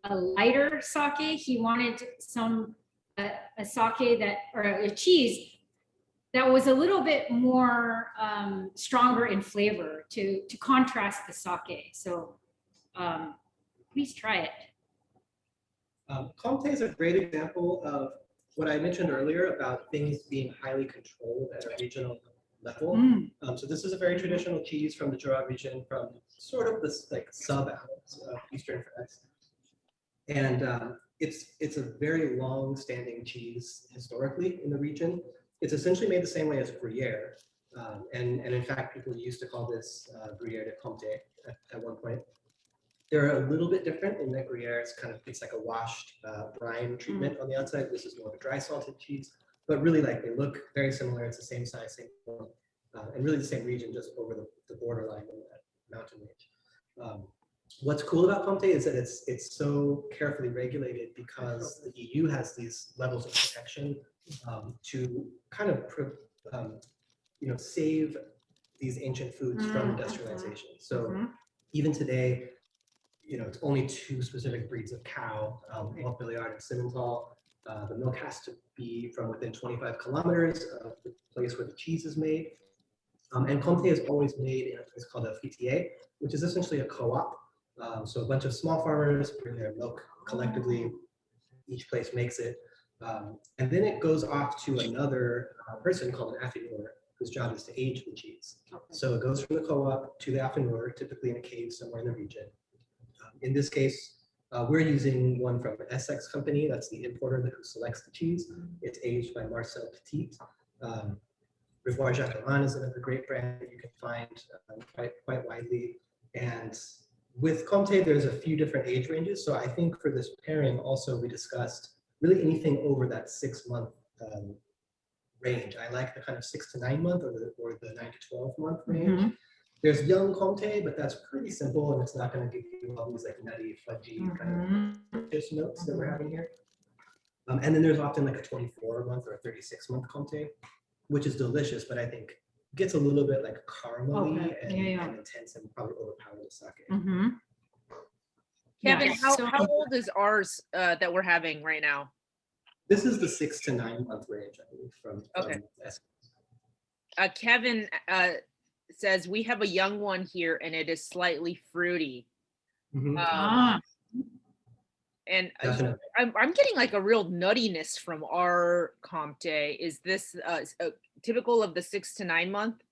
a lighter sake, he wanted a sake that, or a cheese that was a little bit more stronger in flavor to contrast the sake. So please try it. Comté is a great example of what I mentioned earlier about things being highly controlled at a regional level. So this is a very traditional cheese from the Jura region, from sort of this like sub-Alps of Eastern France. And it's a very long-standing cheese historically in the region. It's essentially made the same way as Gruyere. And in fact, people used to call this Gruyere de Comté at one point. They're a little bit different in that Gruyere is it's like a washed brine treatment on the outside. This is more of a dry salted cheese, but really like they look very similar. It's the same size, same form, and really the same region, just over the borderline in that mountain range. What's cool about Comté is that it's so carefully regulated because the EU has these levels of protection to kind of save these ancient foods from industrialization. So even today, it's only 2 specific breeds of cow, Montbéliard and Simmental. The milk has to be from within 25 kilometers of the place where the cheese is made. And Comté is always made in a place called a fruitier, which is essentially a co-op. So a bunch of small farmers bring their milk collectively. Each place makes it. And then it goes off to another person called an affineur, whose job is to age the cheese. So it goes from the co-op to the affineur, typically in a cave somewhere in the region. In this case, we're using one from Essex Company. That's the importer who selects the cheese. It's aged by Marcel Petit. Revoir Jacquemin is another great brand that you can find quite widely. And with Comté, there's a few different age ranges. So I think for this pairing also, we discussed really anything over that 6-month range. I like the kind of 6 to 9 month or the 9 to 12 month range. There's young Comté, but that's pretty simple and it's not going to give you all these like nutty, fudgy kind of just notes that we're having here. And then there's often like a 24-month or a 36-month Comté, which is delicious, but I think gets a little bit like caramely and intense and probably overpower the sake. Kevin, how old is ours that we're having right now? This is the 6 to 9 month range, I believe, from Essex. Kevin says we have a young one here and it is slightly fruity. And I'm getting like a real nuttiness from our Comté. Is this typical of the 6 to 9 month?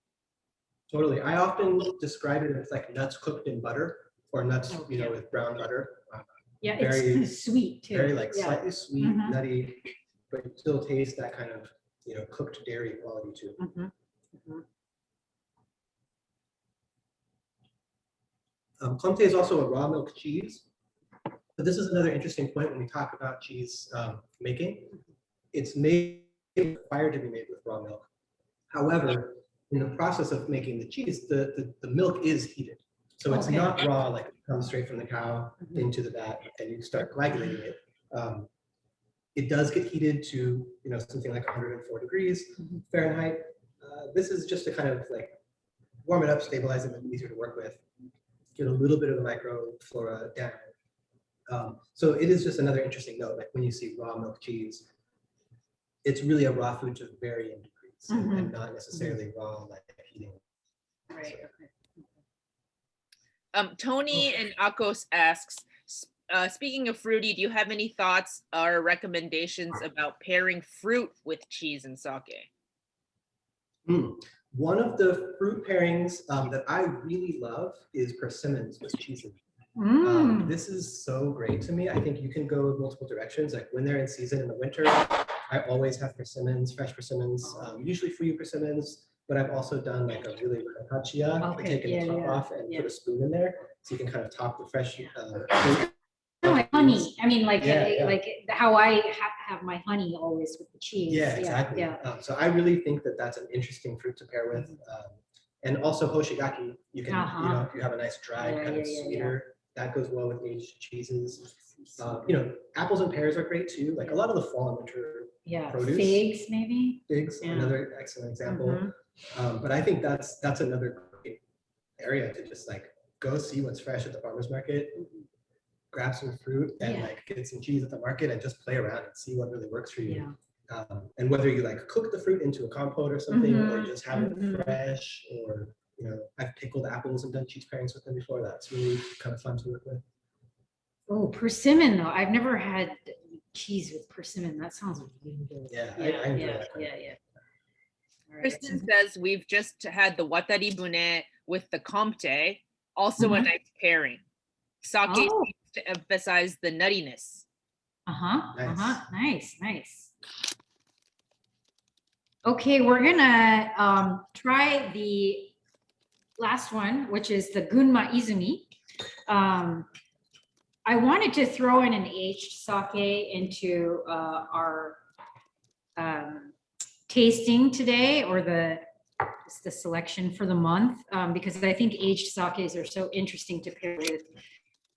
Totally. I often describe it as like nuts cooked in butter or nuts, with brown butter. Yeah, it's kind of sweet too. Very like slightly sweet, nutty, but you still taste that kind of, cooked dairy quality too. Comté is also a raw milk cheese. But this is another interesting point when we talk about cheese making. It's required to be made with raw milk. However, in the process of making the cheese, the milk is heated. So it's not raw, like it comes straight from the cow into the vat and you start coagulating it. It does get heated to, something like 104 degrees Fahrenheit. This is just to kind of like warm it up, stabilize it, make it easier to work with, get a little bit of the microflora down. So it is just another interesting note, like when you see raw milk cheese, it's really a raw food to varying degrees and not necessarily raw like heating. Right. Tony and Akos asks, speaking of fruity, do you have any thoughts or recommendations about pairing fruit with cheese and sake? One of the fruit pairings that I really love is persimmons with cheeses. This is so great to me. I think you can go multiple directions. Like when they're in season in the winter, I always have persimmons, fresh persimmons, usually free persimmons, but I've also done like a really hachia, taking the top off and put a spoon in there, so you can kind of top the fresh. Like honey. I mean, like how I have my honey always with the cheese. Yeah, exactly. So I really think that that's an interesting fruit to pair with. And also hoshigaki, you can, if you have a nice dry kind of sweeter, that goes well with aged cheeses. Apples and pears are great too. Like a lot of the fall and winter produce. Figs maybe. Figs, another excellent example. But I think that's another great area to just like go see what's fresh at the farmer's market, grab some fruit and like get some cheese at the market and just play around and see what really works for you. And whether you like cook the fruit into a compote or something, or you just have it fresh, or I've pickled apples and done cheese pairings with them before. That's really kind of fun to work with. Oh, persimmon though. I've never had cheese with persimmon. That sounds really good. I enjoy that. Right. Kristen says we've just had the watari bune with the Comté, also a nice pairing. Sake seems to emphasize the nuttiness. Nice. Okay, we're gonna try the last one, which is the Gunma Izumi. I wanted to throw in an aged sake into our tasting today, or the selection for the month, because I think aged sakes are so interesting to pair with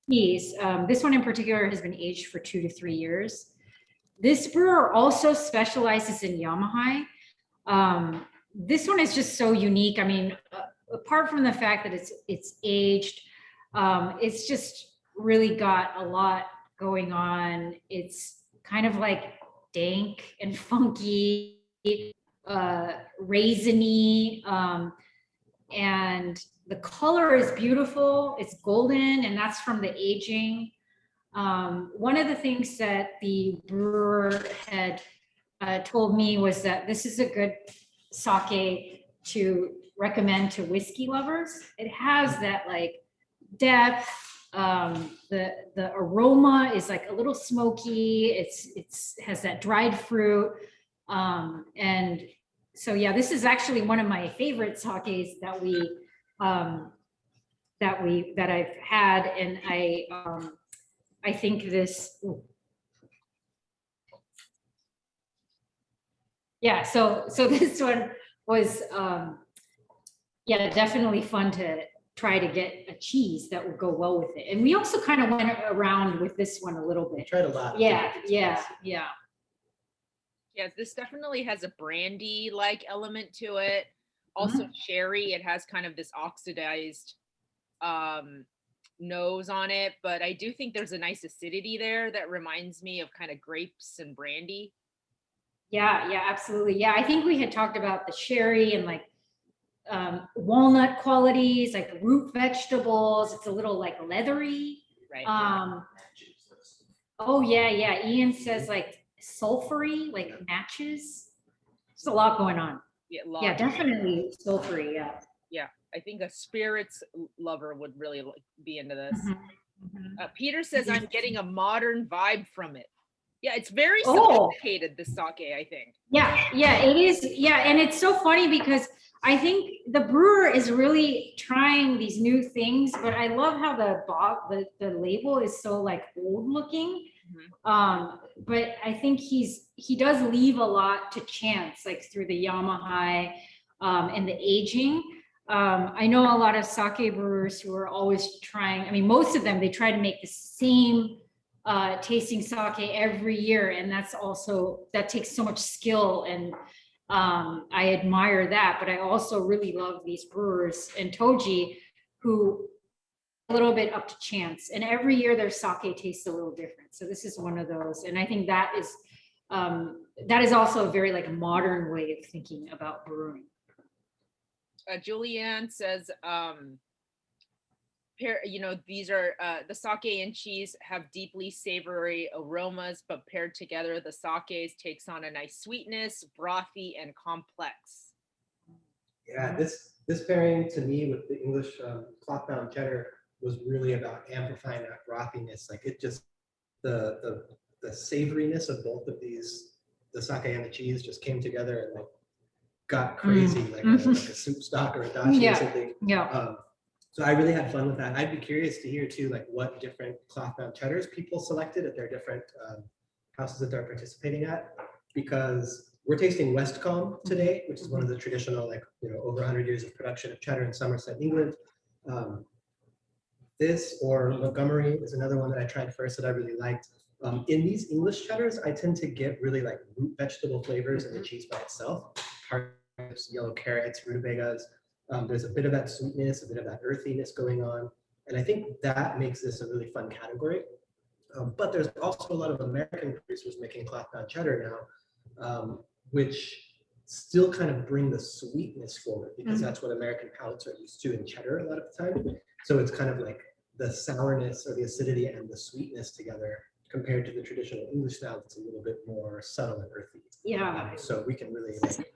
teas. This one in particular has been aged for 2 to 3 years. This brewer also specializes in Yamahai. This one is just so unique. I mean, apart from the fact that it's aged, it's just really got a lot going on. It's kind of like dank and funky, raisiny, and the color is beautiful. It's golden, and that's from the aging. One of the things that the brewer had told me was that this is a good sake to recommend to whiskey lovers. It has that like depth. The aroma is like a little smoky. It's has that dried fruit. And so yeah, this is actually one of my favorite sakes that I've had, and I think this. Ooh. Yeah, so this one was yeah, definitely fun to try to get a cheese that would go well with it. And we also kind of went around with this one a little We bit. tried a lot. Yeah. Yes, this definitely has a brandy-like element to it. Also sherry, it has kind of this oxidized nose on it, but I do think there's a nice acidity there that reminds me of kind of grapes and brandy. Yeah, absolutely. Yeah, I think we had talked about the sherry and like walnut qualities, like root vegetables. It's a little like leathery. Right. Oh yeah. Ian says like sulfury, like matches. There's a lot going on. Yeah, definitely sulfury. Yeah. I think a spirits lover would really be into this. Mm-hmm. Peter says, I'm getting a modern vibe from it. Yeah, it's very sophisticated, this sake, I think. Yeah, it is. Yeah, and it's so funny because I think the brewer is really trying these new things, but I love how the label is so like old looking. But I think he does leave a lot to chance, like through the Yamahai and the aging. I know a lot of sake brewers who are always trying, I mean, most of them, they try to make the same tasting sake every year. And that takes so much skill, and I admire that. But I also really love these brewers and Toji who a little bit up to chance, and every year their sake tastes a little different. So this is one of those, and I think that is also a very like modern way of thinking about brewing. Julianne says, these are the sake and cheese have deeply savory aromas, but paired together, the sakes takes on a nice sweetness, brothy, and complex. Yeah, this pairing to me with the English cloth-bound cheddar was really about amplifying that brothiness. Like it just the savoriness of both of these, the sake and the cheese, just came together and like got crazy, like a soup stock or a dashi or something. Yeah. So I really had fun with that. I'd be curious to hear too, like what different cloth-bound cheddars people selected at their different houses that they're participating at, because we're tasting Westcombe today, which is one of the traditional, like, over 100 years of production of cheddar in Somerset, England. This or Montgomery is another one that I tried first that I really liked. In these English cheddars, I tend to get really like root vegetable flavors in the cheese by itself. Tarts, yellow carrots, rutabagas. There's a bit of that sweetness, a bit of that earthiness going on. And I think that makes this a really fun category. But there's also a lot of American producers making cloth-bound cheddar now, which still kind of bring the sweetness forward, because that's what American palates are used to in cheddar a lot of the time. So it's kind of like the sourness or the acidity and the sweetness together, compared to the traditional English style that's a little bit more subtle and earthy. Yeah. So we can really, like,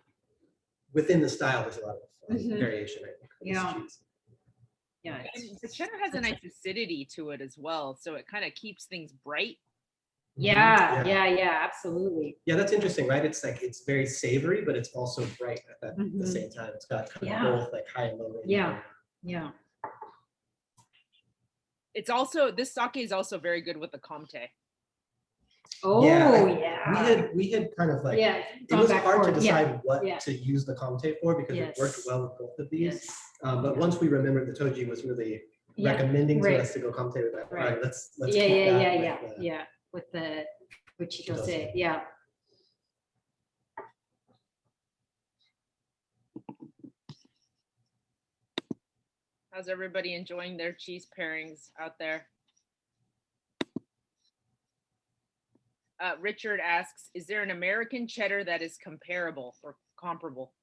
within the style, there's a lot of variation, I think. Yeah. Yeah. And the cheddar has a nice acidity to it as well, so it kind of keeps things bright. Yeah, absolutely. Yeah, that's interesting, right? It's like it's very savory, but it's also bright at the same time. It's got kind of both like high and low. Yeah. It's also, this sake is also very good with the Comté. Oh, yeah. We had kind of like, Yeah. it was gone back hard to forward. Yeah, decide what yeah. to use the Comté for because it worked Yes. well with both of these. Yes. But once we remembered the Toji was really Yeah, recommending to right. us to go Comté with that, all Right. right, let's Yeah, keep yeah, that yeah, with yeah, the- yeah, with the Wichito Wichito. say, yeah. How's everybody enjoying their cheese pairings out there? Richard asks, is there an American cheddar that is comparable or comparable?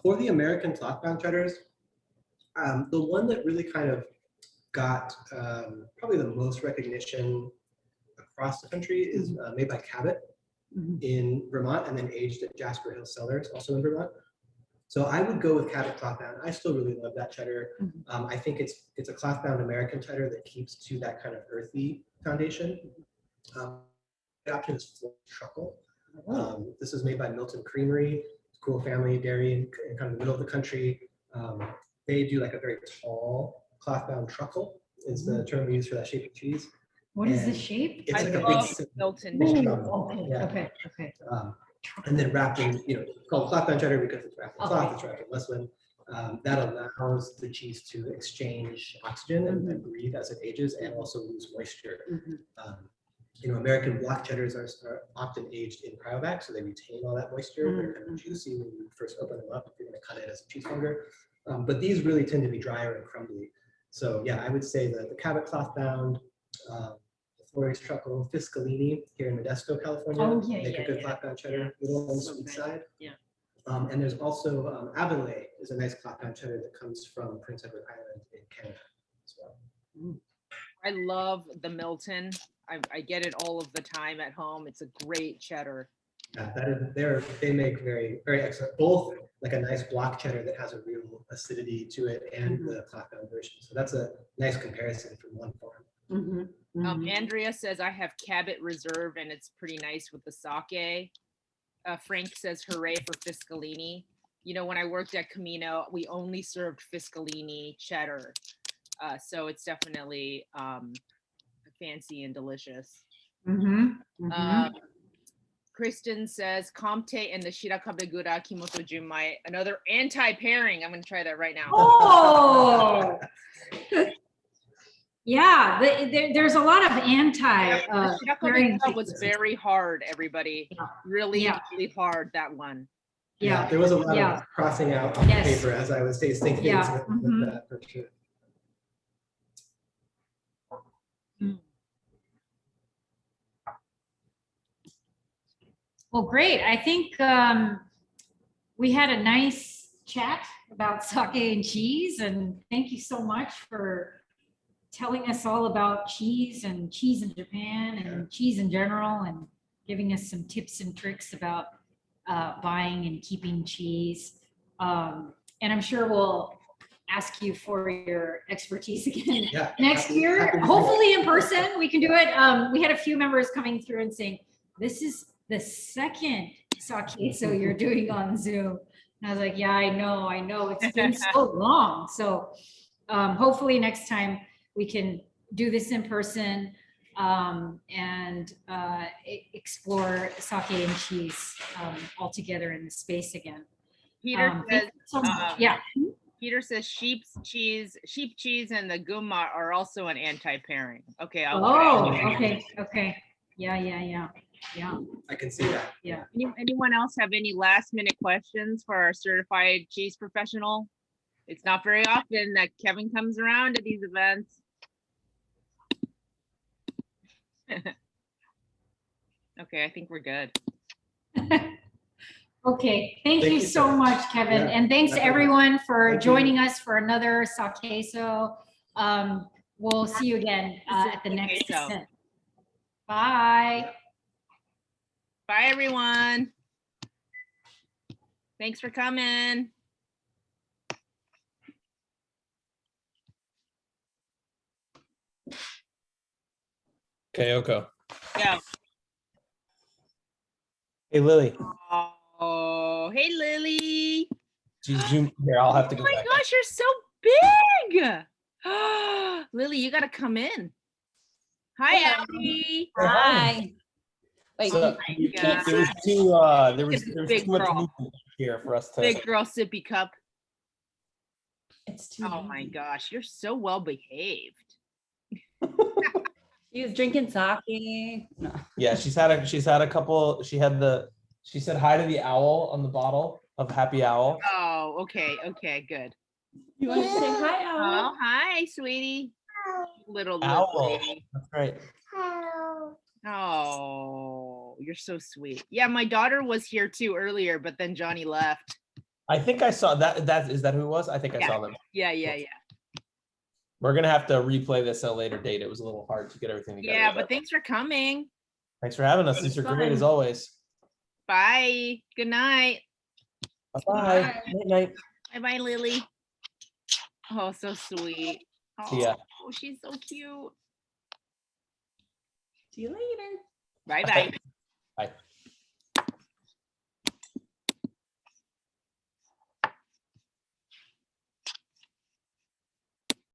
For the American cloth-bound cheddars, the one that really kind of got probably the most recognition across the country is made by Cabot in Vermont and then aged at Jasper Hill Cellars, also in Vermont. So I would go with Cabot cloth-bound. I still really love that cheddar. I think it's a cloth-bound American cheddar that keeps to that kind of earthy foundation. The option is full truffle. This is made by Milton Creamery, cool family dairy in kind of the middle of the country. They do like a very tall cloth-bound truffle is the term we use for that shape of cheese. What is the And shape? It's I like a love big Milton. Okay, Yeah. okay, okay. And then wrapped in, it's called cloth-bound cheddar because it's wrapped in cloth, Okay. it's wrapped in muslin. That allows the cheese to exchange oxygen and breathe as it ages and also lose moisture. American block cheddars are often aged in cryovac, so they retain all that moisture. They're kind of juicy when you first open them up if you're going to cut it as a cheesemonger. But these really tend to be drier and crumbly. So yeah, I would say the Cabot cloth-bound, Flores Truckle, Fiscalini here in Modesto, California. Oh, yeah, make yeah, a good yeah. cloth-bound cheddar, Yeah. little on the So sweet good. side. Yeah. And there's also Avonlea is a nice cloth-bound cheddar that comes from Prince Edward Island in Canada as well. I love the Milton. I get it all of the time at home. It's a great cheddar. Yeah, they make very, very excellent, both like a nice block cheddar that has a real acidity to it and the cloth-bound version. So that's a nice comparison from one farm. Andrea says, I have Cabot Reserve and it's pretty nice with the sake. Frank says, hooray for Fiscalini. When I worked at Camino, we only served Fiscalini cheddar. So it's definitely fancy and delicious. Kristen says, Comté and the Shirakawa Kimoto Junmai, another anti-pairing. I'm going to try that right now. Oh! Yeah, there's a lot of anti. The Shirakawa was very hard, everybody. Yeah. Really hard, that one. Yeah, there was a lot of crossing out on the paper as I was tasting things with that for sure. Well, great. I think we had a nice chat about sake and cheese, and thank you so much for telling us all about cheese in Japan and cheese in general, and giving us some tips and tricks about buying and keeping cheese. And I'm sure we'll ask you for your expertise again next year, hopefully in person. We can do it. We had a few members coming through and saying, this is the second Sakqueso you're doing on Zoom. And I was like, yeah, I know. It's been so long. So hopefully next time we can do this in person and explore sake and cheese all together in the space again. Peter says, so much. Peter says sheep cheese and the guma are also an anti-pairing. Okay. Okay. Yeah. I can see that. Yeah. Anyone else have any last minute questions for our certified cheese professional? It's not very often that Kevin comes around to these events. Okay, I think we're good. Okay, thank you so much, Kevin. Yeah, and thanks everyone for joining us for another Sakqueso. We'll see you again at the next event. Bye. Bye, everyone. Thanks for coming. Okay, Oko. Yeah. Hey, Lily. Oh, hey, Lily. She's zoomed here. I'll have to go Oh my back. gosh, you're so big. Lily, you gotta come in. Hi, Abby. Hi. Wait, So, you can't there was there was Big too much girl. movement here for us to. Big girl sippy cup. it's too Oh my easy. gosh, you're so well behaved. She was drinking sake. No. Yeah, she's had a couple. She said hi to the owl on the bottle of Happy Owl. Oh, okay, good. You want to say hi, Owl? Oh, hi, sweetie. Little Owl. Lily. That's right. Oh, you're so sweet. Yeah, my daughter was here too earlier, but then Johnny left. I think I saw that. Is that who it was? I think I saw them. Yeah. We're gonna have to replay this at a later date. It was a little hard to get everything together. Yeah, but thanks for coming. Thanks for having us. These are great as always. Bye. Good night. Bye. Night night. Bye, Lily. Oh, so sweet. See ya. Oh, she's so cute. See you later. Bye. Bye.